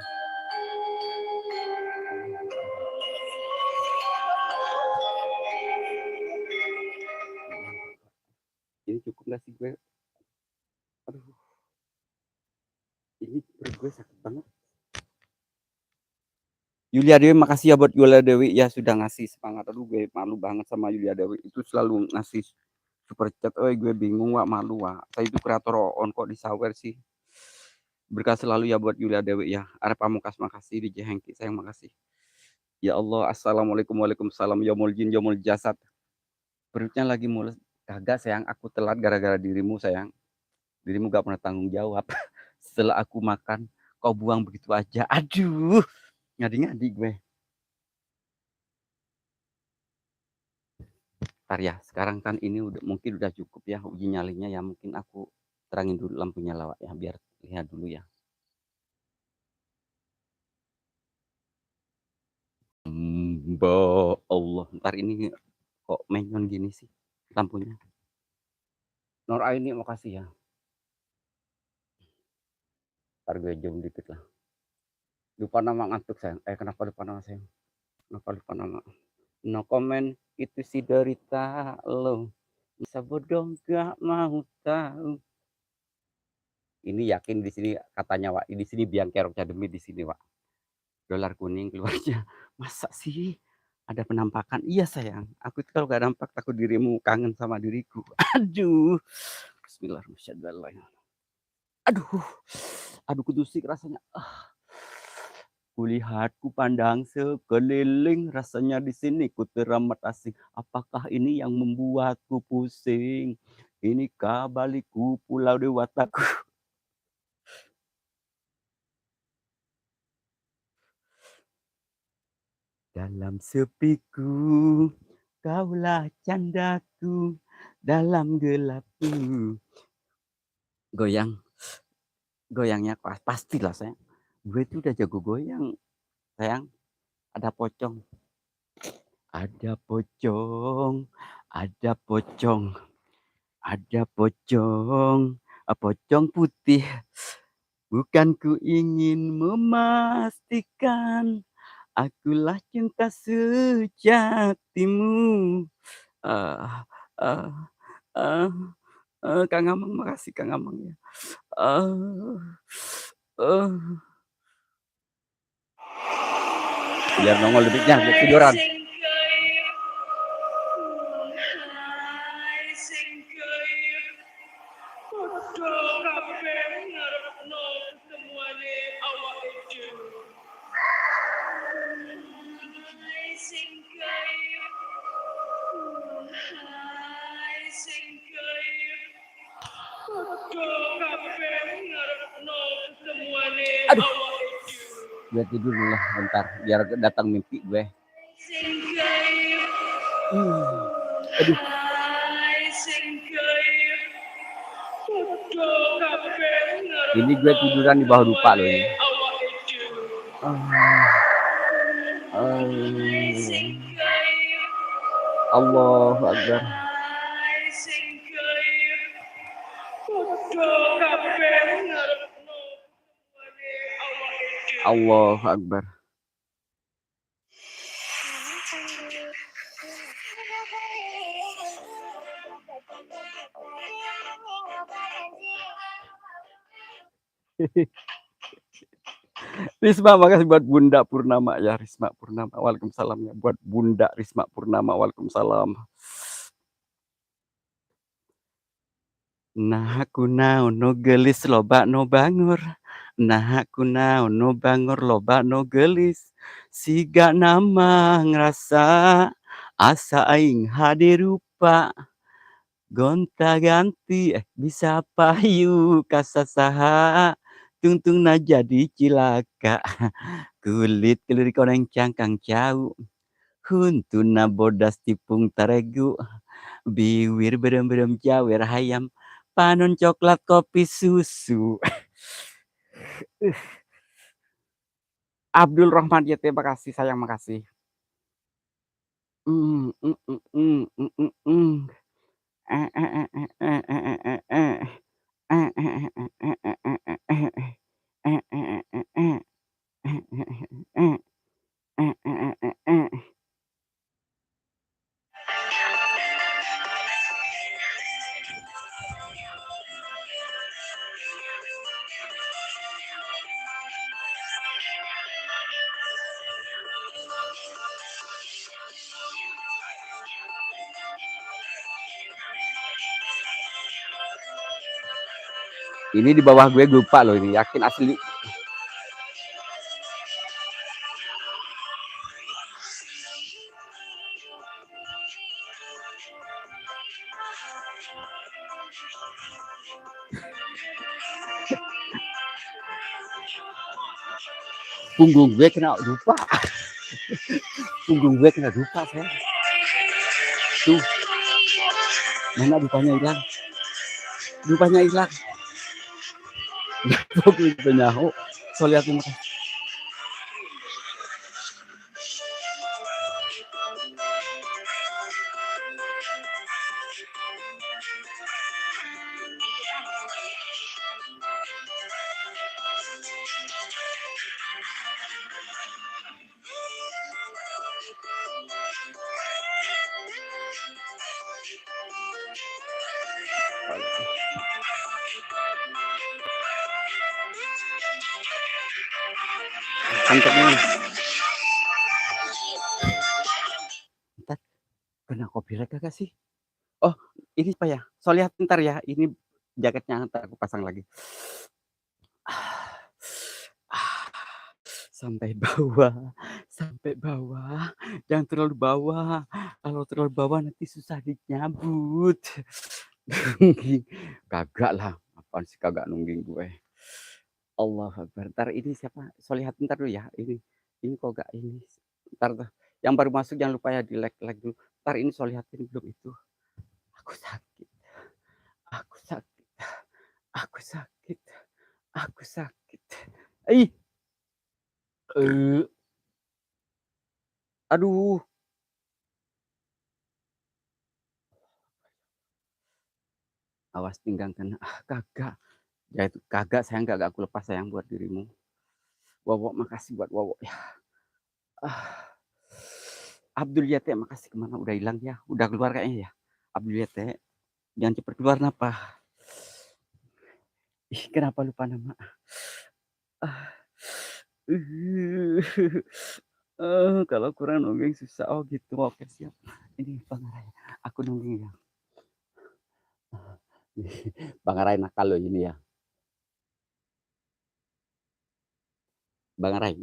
Ini cukup gak sih gue? Aduh. Ini perut gue sakit banget. Yulia Dewi, makasih ya buat Yulia Dewi ya sudah ngasih semangat. Aduh gue malu banget sama Yulia Dewi. Itu selalu ngasih super chat. Oh gue bingung Wak, malu Wak. Saya itu kreator on kok disawer sih. Berkah selalu ya buat Yulia Dewi ya. Arep Pamungkas makasih, DJ Hengki sayang makasih. Ya Allah, assalamualaikum, waalaikumsalam, yaumul jin, yaumul jasad. Perutnya lagi mules. Kagak sayang, aku telat gara-gara dirimu sayang. Dirimu gak pernah tanggung jawab. Setelah aku makan, kau buang begitu aja. Aduh, ngadi-ngadi gue. Entar ya, sekarang kan ini udah mungkin udah cukup ya uji nyalinya ya. Mungkin aku terangin dulu lampunya lawak ya, biar lihat dulu ya. Mbak Allah, ntar ini kok menyon gini sih lampunya. Nur Aini makasih ya. Ntar gue zoom dikit lah. Lupa nama ngantuk sayang. Kenapa lupa nama sayang? Kenapa lupa nama? No comment, itu si derita lo. Bisa bodoh gak mau tahu. Ini yakin di sini katanya Wak. Di sini biang keroknya demi di sini Wak. Dolar kuning keluarnya. Masa sih ada penampakan? Iya sayang. Aku itu kalau gak nampak takut dirimu kangen sama diriku. Aduh. Bismillahirrahmanirrahim. Aduh. Aduh kudusik rasanya. Kulihat, kupandang sekeliling, rasanya di sini ku teramat asing. Apakah ini yang membuatku pusing? Inikah balikku pulau dewataku? Dalam sepiku, kaulah candaku. Dalam gelapku. Goyang, goyangnya pastilah sayang. Gue itu udah jago goyang, sayang. Ada pocong. Ada pocong, ada pocong. Ada pocong, pocong putih. Bukan ku ingin memastikan akulah cinta sejatimu. Ah, ah, ah, Kang Amang, makasih Kang Amang ya. Ah, ah. Biar nongol lebihnya, gue tiduran. Aduh, gue tidur dulu lah bentar, biar datang mimpi gue. Aduh. Ini gue tiduran di bawah dupa loh ini. Allahu Akbar. Allahu Akbar. Risma, makasih buat Bunda Purnama ya, Risma Purnama. Waalaikumsalam ya buat Bunda Risma Purnama. Waalaikumsalam. Nah aku naon no gelis loba no bangor. Nah aku naon no bangor loba no gelis. Siga nama ngerasa asa aing hadir rupa. Gonta ganti bisa payu kasasaha. Tungtung na jadi cilaka. Kulit kelir koreng cangkang cau. Huntuna bodas tipung taregu. Biwir berem-berem jawer hayam. Panon coklat kopi susu. Abdul Rahman ya, terima kasih sayang, makasih. Mm, mm, mm, mm, mm, mm, mm. Eh, eh, eh, eh, eh, eh, eh, eh. Eh, eh, eh, eh, eh, eh, eh, eh, eh. Eh, eh, eh, eh, eh. Eh, eh, eh, eh. Eh, eh, eh, eh, eh. Ini di bawah gue lupa loh ini, yakin asli. Punggung gue kena dupa. Punggung gue kena dupa, sayang. Tuh, mana dupanya hilang? Dupanya hilang. Gue penyahu. So lihat ini. Mantapnya. Ntar kena copyright kagak sih? Oh, ini Pak ya. So lihat ntar ya. Ini jaketnya ntar aku pasang lagi. Sampai bawah, sampai bawah. Jangan terlalu bawah. Kalau terlalu bawah nanti susah dinyabut. Kagak lah. Apaan sih kagak nungging gue. Allah Akbar. Ntar ini siapa? Solihat ntar dulu ya. Ini kok gak ini. Ntar tuh. Yang baru masuk jangan lupa ya di like dulu. Ntar ini Solihat ini belum itu. Aku sakit. Aku sakit. Aku sakit. Aku sakit. Ih. Aduh. Awas pinggang kena. Kagak. Ya itu kagak sayang, kagak aku lepas sayang buat dirimu. Wowo makasih buat Wowo ya. Abdul Yate makasih kemana udah hilang ya. Udah keluar kayaknya ya. Abdul Yate. Jangan cepet keluar napa. Ih, kenapa lupa nama? Kalau kurang nungging susah. Oh gitu. Oke siap. Ini Bang Arai. Aku nungging ya. Bang Arai nakal loh ini ya. Bang Arai.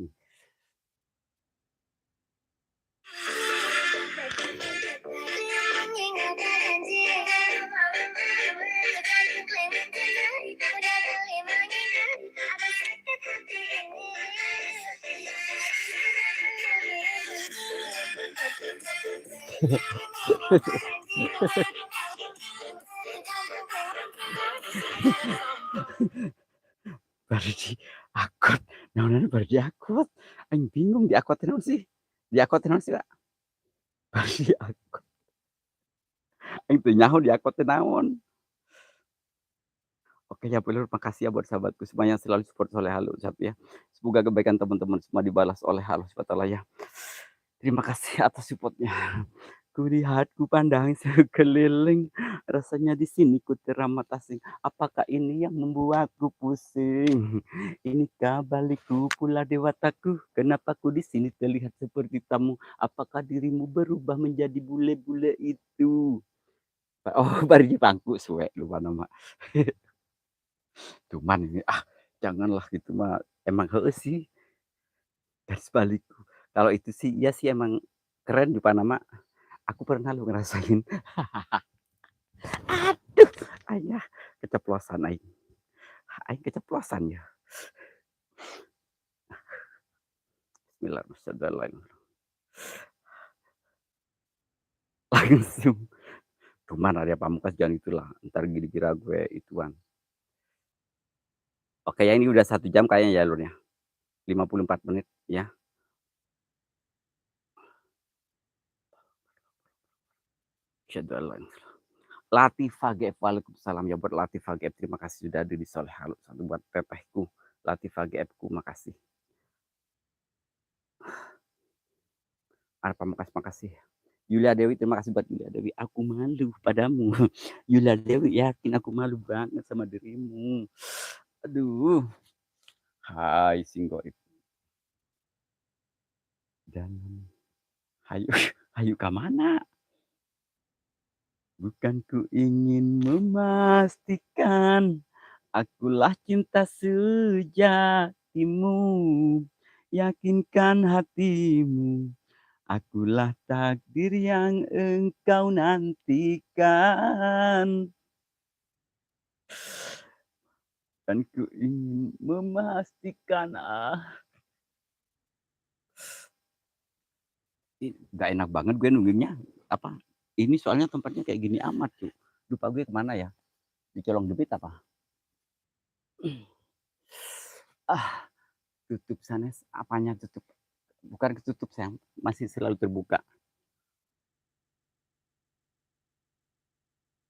Baru diakot. Naon baru diakot. Aing bingung diakot naon sih? Diakot naon sih, Pak? Baru diakot. Aing teu nyaho diakot teh naon. Oke ya Pelur, makasih ya buat sahabatku semua yang selalu support Soleh Halu ya. Semoga kebaikan teman-teman semua dibalas oleh Allah SWT ya. Terima kasih atas supportnya. Kulihat, kupandang sekeliling, rasanya di sini ku teramat asing. Apakah ini yang membuatku pusing? Inikah balikku pula dewataku? Kenapa ku di sini terlihat seperti tamu? Apakah dirimu berubah menjadi bule-bule itu? Oh, baru di pangku suwe lupa nama. Cuman ini janganlah gitu mah. Emang heeh sih garis balikku. Kalau itu sih iya sih emang keren di Panama. Aku pernah lu ngerasain. Aduh, ayah keceplosan aing. Aing keceplosan ya. Bismillahirrahmanirrahim. Langsung. Cuman Arya Pamungkas jangan itulah. Ntar kira gue ituan. Oke ya ini udah 1 jam kayaknya ya Lurnya. 54 menit ya. Latifah GF, waalaikumsalam ya buat Latifah GF. Terima kasih sudah ada di Soleh Halu. Satu buat tetehku. Latifah GF ku makasih. Arya Pamungkas makasih. Yulia Dewi, terima kasih buat Yulia Dewi. Aku malu padamu. Yulia Dewi, yakin aku malu banget sama dirimu. Aduh. Hai Singgoib. Dan hayu, hayu ke mana? Bukan ku ingin memastikan akulah cinta sejatimu. Yakinkan hatimu. Akulah takdir yang engkau nantikan. Dan ku ingin memastikan, nggak enak banget gue nunggingnya, apa, ini soalnya tempatnya kayak gini amat, cu. Lupa gue kemana ya, di Colong Debit apa? Ah, tutup sana, apanya tutup? Bukan ketutup sayang, masih selalu terbuka.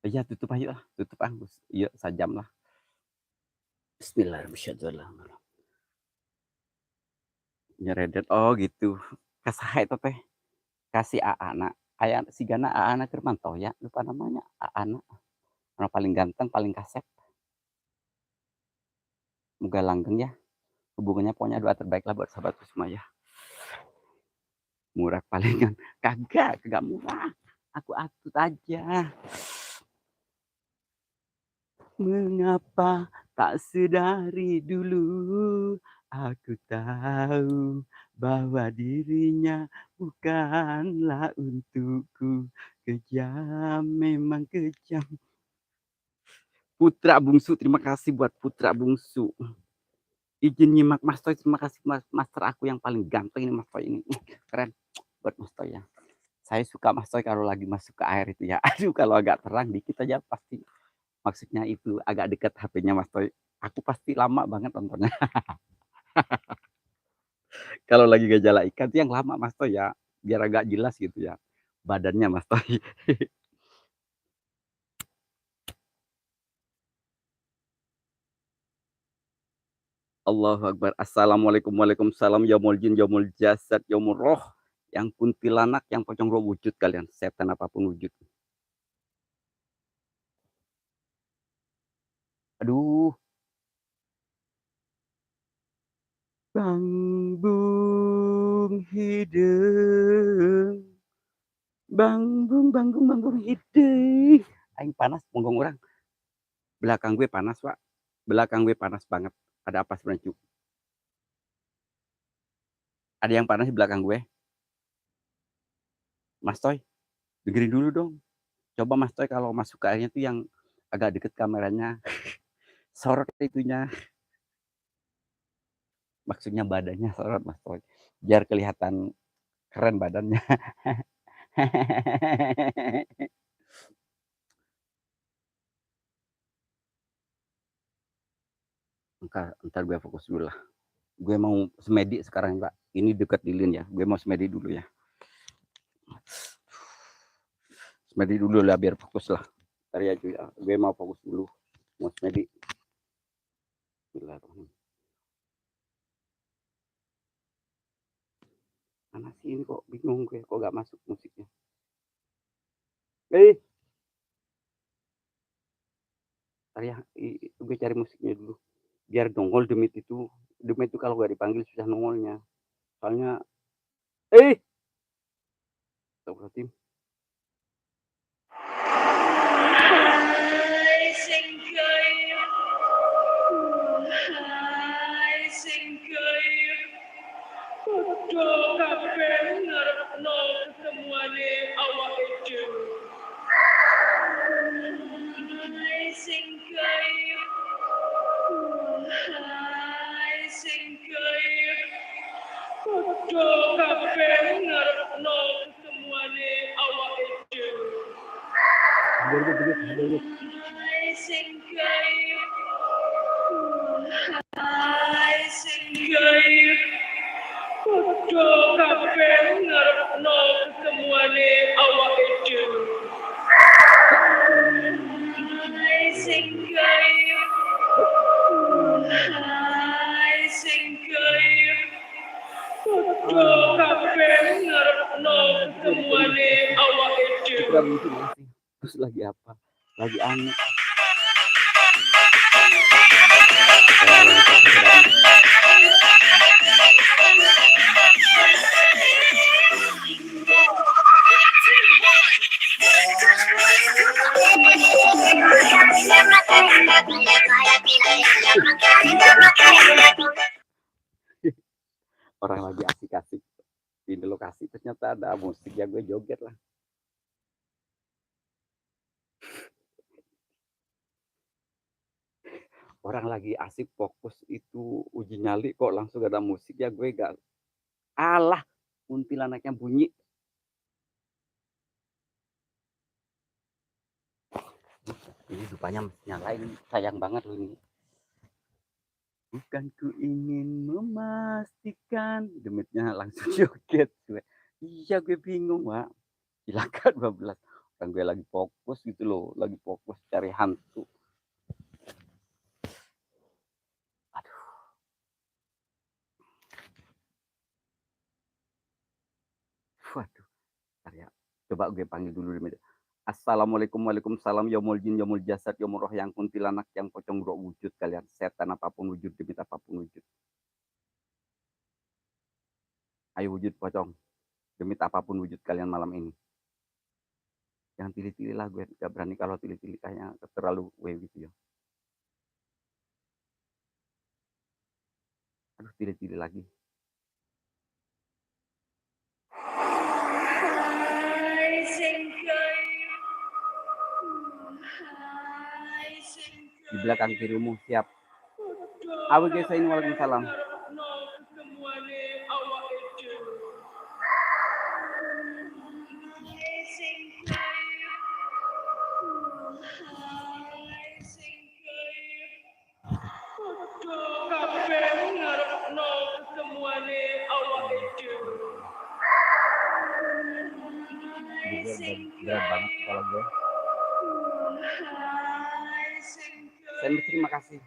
Iya tutup ayo lah, tutup ah, iya sajam lah. Bismillahirrahmanirrahim. Nyeredet, oh gitu. Kasaha itu teh, kasih Aana. Aya sigana Aana keur mantoya, lupa namanya, Aana. Anu paling ganteng, paling kasep. Moga langgeng ya. Hubungannya pokoknya doa terbaik lah buat sahabatku semua ya. Murah palingan. Kagak murah. Aku atut aja. Mengapa tak sedari dulu aku tahu bahwa dirinya bukanlah untukku. Kejam, memang kejam. Putra bungsu, terima kasih buat putra bungsu. Izin nyimak Mas Toy, terima kasih master aku yang paling ganteng ini Mas Toy ini. Keren buat Mas Toy ya. Saya suka Mas Toy kalau lagi masuk ke air itu ya. Aduh kalau agak terang dikit aja pasti. Maksudnya itu agak dekat HP-nya Mas Toy. Aku pasti lama banget nontonnya. Kalau lagi gejala ikan tuh yang lama Mas Toy ya. Biar agak jelas gitu ya. Badannya Mas Toy. Allahu Akbar. Assalamualaikum, waalaikumsalam. Yaumul jin, yaumul jasad, yaumul roh. Yang kuntilanak, yang pocong roh wujud kalian. Setan apapun wujud. Aduh. Bang bung hidung. Bang bung hidung. Aing panas punggung orang. Belakang gue panas, Pak. Belakang gue panas banget. Ada apa sebenarnya, Cuk? Ada yang panas di belakang gue. Mas Toy, dengerin dulu dong. Coba Mas Toy kalau masuk ke airnya tuh yang agak deket kameranya. Sorot itunya. Maksudnya badannya sorot Mas Toy. Biar kelihatan keren badannya. Ntar gue fokus dulu lah. Gue mau semedi sekarang, Pak. Ini dekat Lilin ya. Gue mau semedi dulu ya. Semedi dulu lah biar fokus lah. Ntar ya cuy ya. Gue mau fokus dulu. Mau semedi. Mana sih ini kok bingung gue. Kok gak masuk musiknya. Ntar ya. Gue cari musiknya dulu. Biar nongol demit itu. Demit itu kalau gak dipanggil susah nongolnya. Soalnya. Astagfirullahaladzim. Hai sing kayu, hai sing kayu, padha kabeh ngarepno ketemuane awake dhewe. Hai sing kayu, hai sing kayu, padha kabeh ngarepno ketemuane awake dhewe. Hai sing kayu, hai sing kayu, padha kabeh ngarepno ketemuane awake dhewe. Hai sing kayu, hai sing kayu, padha kabeh ngarepno ketemuane awake dhewe. Terus lagi apa? Lagi aneh. Orang lagi asik-asik di lokasi ternyata ada musik ya gue joget lah. Orang lagi asik fokus itu uji nyali kok langsung ada musik ya gue gak alah, kuntilanaknya bunyi. Ini rupanya mesti nyalain, sayang banget loh ini. Bukan ku ingin memastikan, demitnya langsung joget gue. Iya gue bingung, Wak. Silakan 12. Kan gue lagi fokus gitu loh, lagi fokus cari hantu. Aduh, waduh. Bentar ya. Coba gue panggil dulu deh. Assalamualaikum, waalaikumsalam, yaumul jin, yaumul jasad, yaumul roh, yang kuntilanak, yang pocong roh wujud kalian. Setan apapun wujud, demi apapun wujud. Ayo wujud pocong, demi apapun wujud kalian malam ini. Yang pilih-pilih lah, gue gak berani kalau pilih-pilih kayaknya terlalu gitu ya. Aduh, pilih-pilih lagi. Di belakang kirimu siap. Awi gesain, waalaikumsalam. Berat banget kepala gue. Saya terima kasih.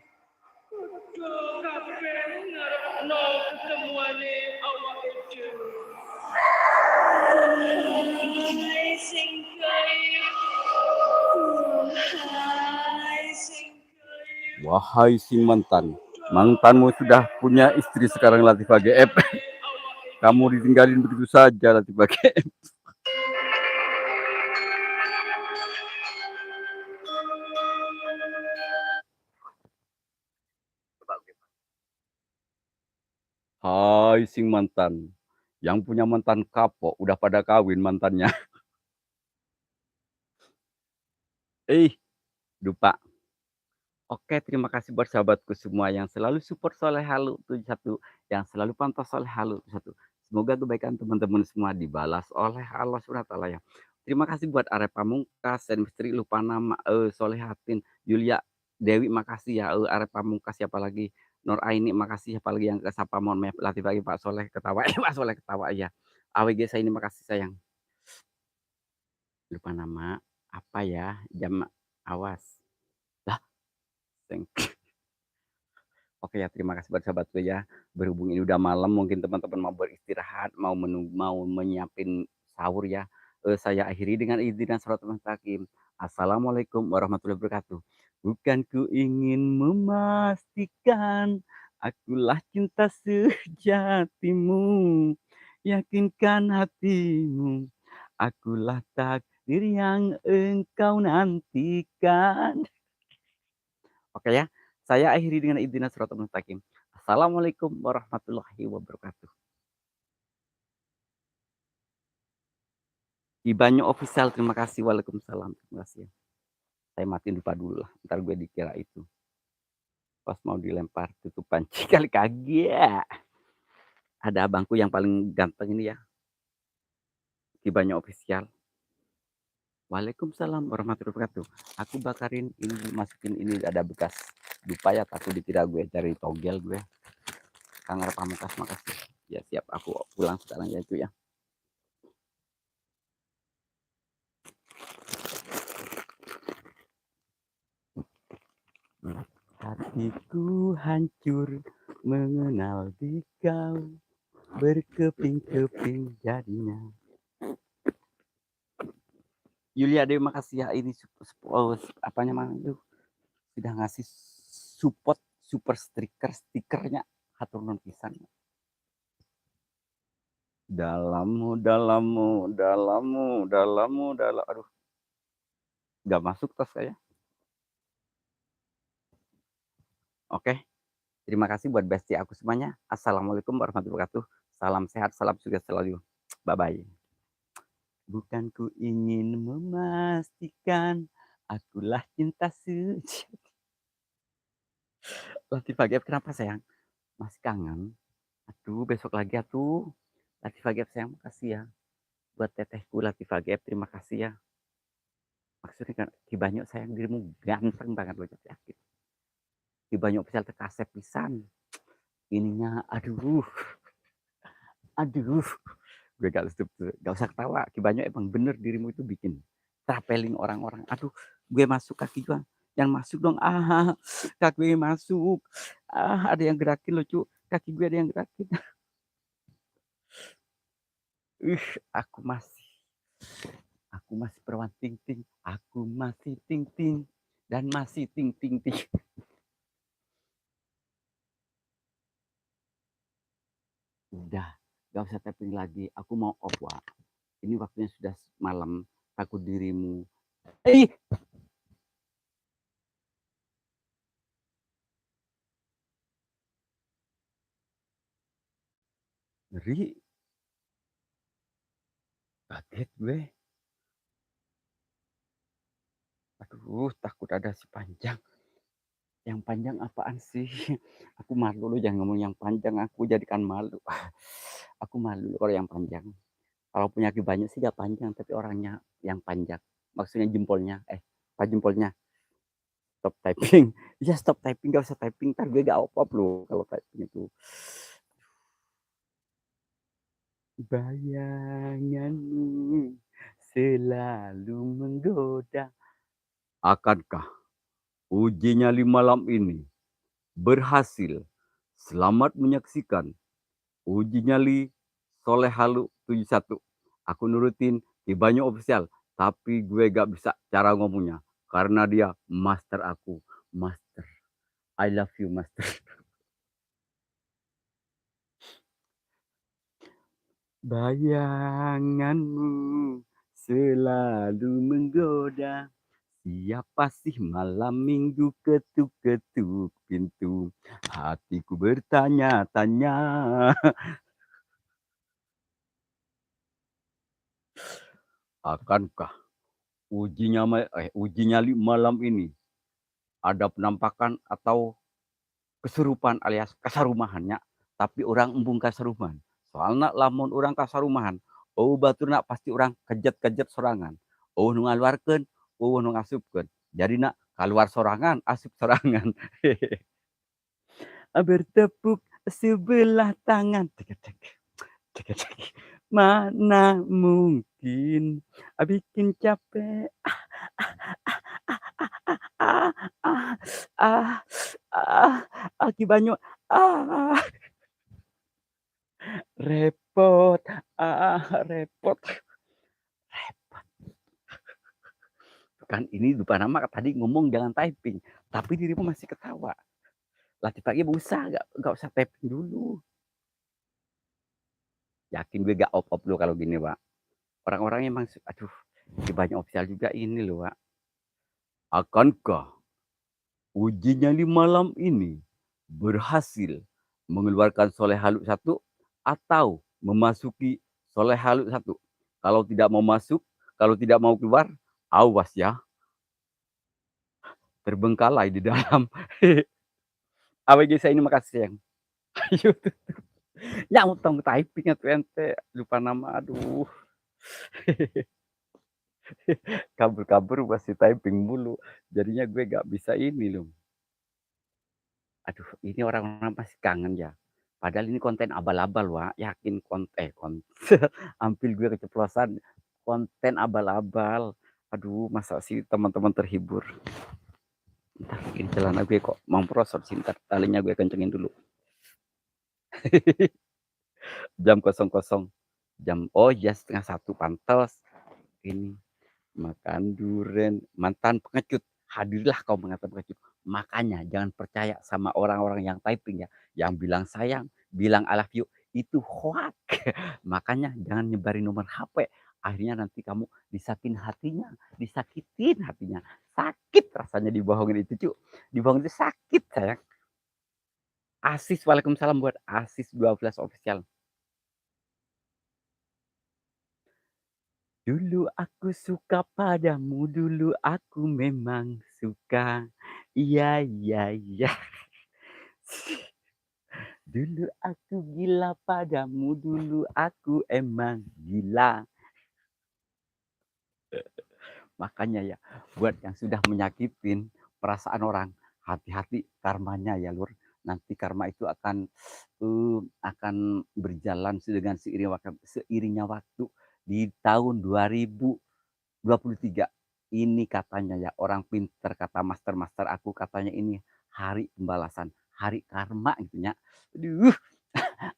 Wahai si mantan, mantanmu sudah punya istri sekarang Latifah GF. Kamu ditinggalin begitu saja Latifah GF. Hai sing mantan, yang punya mantan kapok udah pada kawin mantannya. Lupa. Oke, terima kasih buat sahabatku semua yang selalu support Soleh Halu 71, yang selalu pantau Soleh Halu 71. Semoga kebaikan teman-teman semua dibalas oleh Allah SWT ya. Terima kasih buat Arep Pamungkas, Sen Misteri, lupa nama, Solehatin, Yulia, Dewi, makasih ya, Arep Pamungkas, siapa lagi, Nur Aini, makasih, siapa lagi yang ke Sapa, mohon maaf, Latif lagi, Pak Soleh ketawa, Pak Soleh ketawa ya. AWG saya ini makasih sayang. Lupa nama, apa ya, jam, awas. Lah, thank you. Oke ya, terima kasih buat sahabatku ya. Berhubung ini udah malam, mungkin teman-teman mau beristirahat, mau menyiapin sahur ya. Saya akhiri dengan izin dan salat mustaqim. Assalamualaikum warahmatullahi wabarakatuh. Bukan ku ingin memastikan, akulah cinta sejatimu. Yakinkan hatimu, akulah takdir yang engkau nantikan. Oke ya, saya akhiri dengan ihdinas siratal mustaqim. Assalamualaikum warahmatullahi wabarakatuh. Ibanyo official, terima kasih. Waalaikumsalam. Terima kasih ya. Saya matiin lupa dulu lah. Ntar gue dikira itu. Pas mau dilempar tutup panci kali kaget. Ada abangku yang paling ganteng ini ya. Ibanyo official. Waalaikumsalam warahmatullahi wabarakatuh. Aku bakarin ini, masukin ini ada bekas lupa ya, takut dikira gue cari togel gue. Kang Pamungkas, makasih. Ya siap, aku pulang sekarang ya itu ya. Hatiku hancur mengenal kau, berkeping-keping jadinya. Yulia Dewi, makasih ya, ini apanya mana itu sudah ngasih support super stikernya hatur non pisan. Dalammu, aduh, nggak masuk tas saya. Oke, terima kasih buat bestie aku semuanya. Assalamualaikum warahmatullahi wabarakatuh. Salam sehat, salam sukses selalu. Bye bye. Bukan ku ingin memastikan, akulah cinta sejati. Latifah Gap kenapa sayang? Masih kangen? Aduh besok lagi atuh. Latifah Gap sayang makasih ya. Buat tetehku Latifah Gap terima kasih ya. Maksudnya kan Ki Banyu sayang dirimu ganteng banget loh yakin. Ki Banyu official teh kasep pisan. Ininya aduh. Gue gak usah ketawa. Ki Banyu emang bener dirimu itu bikin traveling orang-orang. Aduh, gue masuk kaki gue. Yang masuk dong. Kaki gue masuk. Ada yang gerakin lucu. Kaki gue ada yang gerakin. Aku masih. Aku masih perawan ting ting. Aku masih ting ting. Dan masih ting ting ting. Udah. Gak usah tapping lagi. Aku mau off, Wak. Ini waktunya sudah malam. Takut dirimu. Eh, ngeri. Kaget gue. Aduh, takut ada si panjang. Yang panjang apaan sih? Aku malu lu jangan ngomong yang panjang, aku jadikan malu. Aku malu kalau yang panjang. Kalau punya Ki banyak sih gak panjang, tapi orangnya yang panjang. Maksudnya jempolnya, apa jempolnya? Stop typing. Ya stop typing, gak usah typing. Ntar gue gak op-op loh kalau typing itu. Bayanganmu selalu menggoda. Akankah uji nyali malam ini berhasil? Selamat menyaksikan uji nyali Soleh Halu 71. Aku nurutin Ki Banyu official, tapi gue gak bisa cara ngomongnya karena dia master aku. Master. I love you, master. Bayanganmu selalu menggoda. Siapa sih malam minggu ketuk-ketuk pintu? Hatiku bertanya-tanya. Akankah uji nyali malam ini ada penampakan atau kesurupan alias kasarumahannya, tapi orang embung kasarumahan. Soalnya lamun orang kasarumahan, baturna pasti orang kejet-kejet sorangan. Nu ngaluarkeun, nu ngasupkeun. Jadi nak keluar sorangan, asup sorangan. Bertepuk sebelah tangan. Mana mungkin bikin capek. Ah, ah, ah, ah, Aki Banyu. Ah, repot. Repot. Kan ini lupa nama tadi ngomong jangan typing, tapi dirimu masih ketawa. Latih pagi usah gak usah typing dulu. Yakin gue gak op-op lo kalau gini, Pak. Orang-orang emang aduh, banyak official juga ini loh, Pak. Akankah uji nyali malam ini berhasil mengeluarkan Soleh Halu 1 atau memasuki Soleh Halu 1? Kalau tidak mau masuk, kalau tidak mau keluar, awas ya, terbengkalai di dalam. AWG saya ini makasih yang. Ya utang typing atuh ente, lupa nama, aduh. Kabur-kabur masih typing mulu. Jadinya gue gak bisa ini loh. Aduh, ini orang-orang pasti kangen ya. Padahal ini konten abal-abal, Wak. Yakin konten. Ampil gue keceplosan. Konten abal-abal. Aduh, masa sih teman-teman terhibur. Entah ini celana gue kok mau prosot sih, ntar talinya gue kencengin dulu. Jam 00. Oh ya setengah satu pantas. Ini makan duren, mantan pengecut. Hadirlah kau mantan pengecut. Makanya jangan percaya sama orang-orang yang typing ya. Yang bilang sayang, bilang I love you. Itu hoax. Makanya jangan nyebarin nomor HP. Akhirnya nanti kamu disakitin hatinya. Sakit rasanya dibohongin itu, cu. Dibohongin itu sakit, sayang. Asis, waalaikumsalam buat Asis 12 official. Dulu aku suka padamu, dulu aku memang suka. Iya, iya, iya. Dulu aku gila padamu, dulu aku emang gila. Makanya ya, buat yang sudah menyakitin perasaan orang, hati-hati karmanya ya Lur. Nanti karma itu akan berjalan dengan seiringnya waktu di tahun 2023. Ini katanya ya, orang pinter kata master-master aku katanya ini hari pembalasan, hari karma gitu ya. Aduh,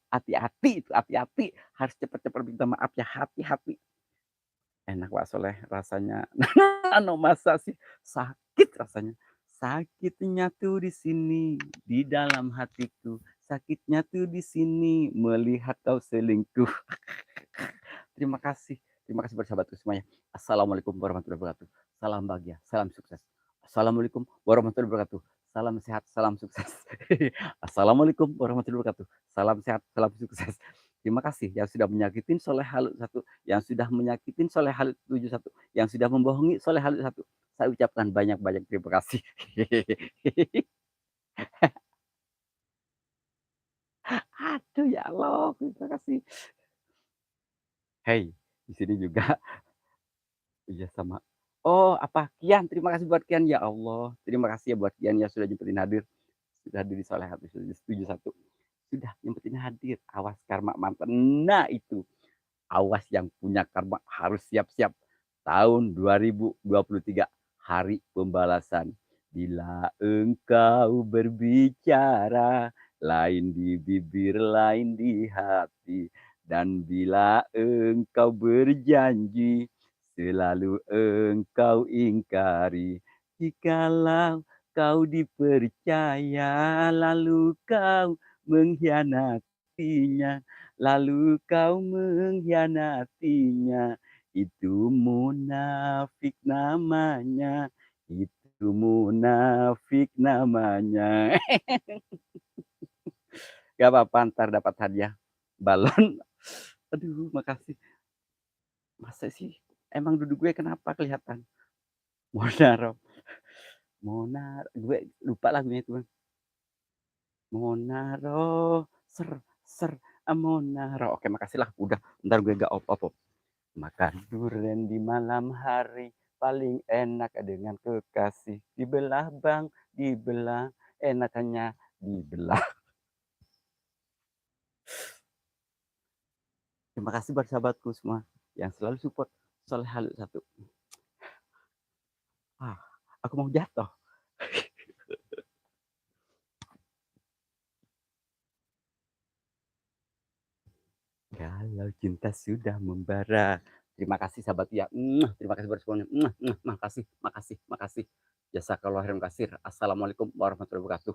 hati-hati itu, hati-hati. Harus cepat-cepat minta maaf ya, hati-hati. Enak Pak Soleh rasanya. Anu masa sih sakit rasanya. Sakitnya tuh di sini, di dalam hatiku. Sakitnya tuh di sini melihat kau selingkuh. Terima kasih. Terima kasih buat sahabatku semuanya. Assalamualaikum warahmatullahi wabarakatuh. Salam bahagia, salam sukses. Assalamualaikum warahmatullahi wabarakatuh. Salam sehat, salam sukses. Assalamualaikum warahmatullahi wabarakatuh. Salam sehat, salam sukses. Terima kasih yang sudah menyakitin Soleh Halu satu, yang sudah menyakitin Soleh Halu 71, yang sudah membohongi Soleh Halu satu. Saya ucapkan banyak-banyak terima kasih. Aduh ya Allah, terima kasih. Hey, di sini juga iya sama. Oh, apa Kian, terima kasih buat Kian ya Allah. Terima kasih ya buat Kian ya sudah nyempetin hadir. Sudah hadir di Soleh Halu 71. Sudah nyempetin hadir. Awas karma mantan. Nah itu. Awas yang punya karma harus siap-siap. Tahun 2023, hari pembalasan. Bila engkau berbicara, lain di bibir, lain di hati. Dan bila engkau berjanji, selalu engkau ingkari. Jikalau kau dipercaya, lalu kau mengkhianatinya. Lalu kau mengkhianatinya, itu munafik namanya, itu munafik namanya. Gak apa-apa, ntar dapat hadiah balon. Aduh, makasih. Masa sih? Emang duduk gue kenapa kelihatan? Monaro, gue lupa lagunya itu. Monaro, ser, ser, Monaro. Oke, makasih lah. Udah, ntar gue gak op-op. Makan durian di malam hari paling enak dengan kekasih. Dibelah bang, dibelah, enakannya dibelah. Terima kasih buat sahabatku semua yang selalu support Soleh Halu satu. Ah, aku mau jatuh. Kalau cinta sudah membara. Terima kasih sahabat ya. Terima kasih buat semuanya. Makasih, makasih, makasih. Jazakallahu khairan kasir. Assalamualaikum warahmatullahi wabarakatuh.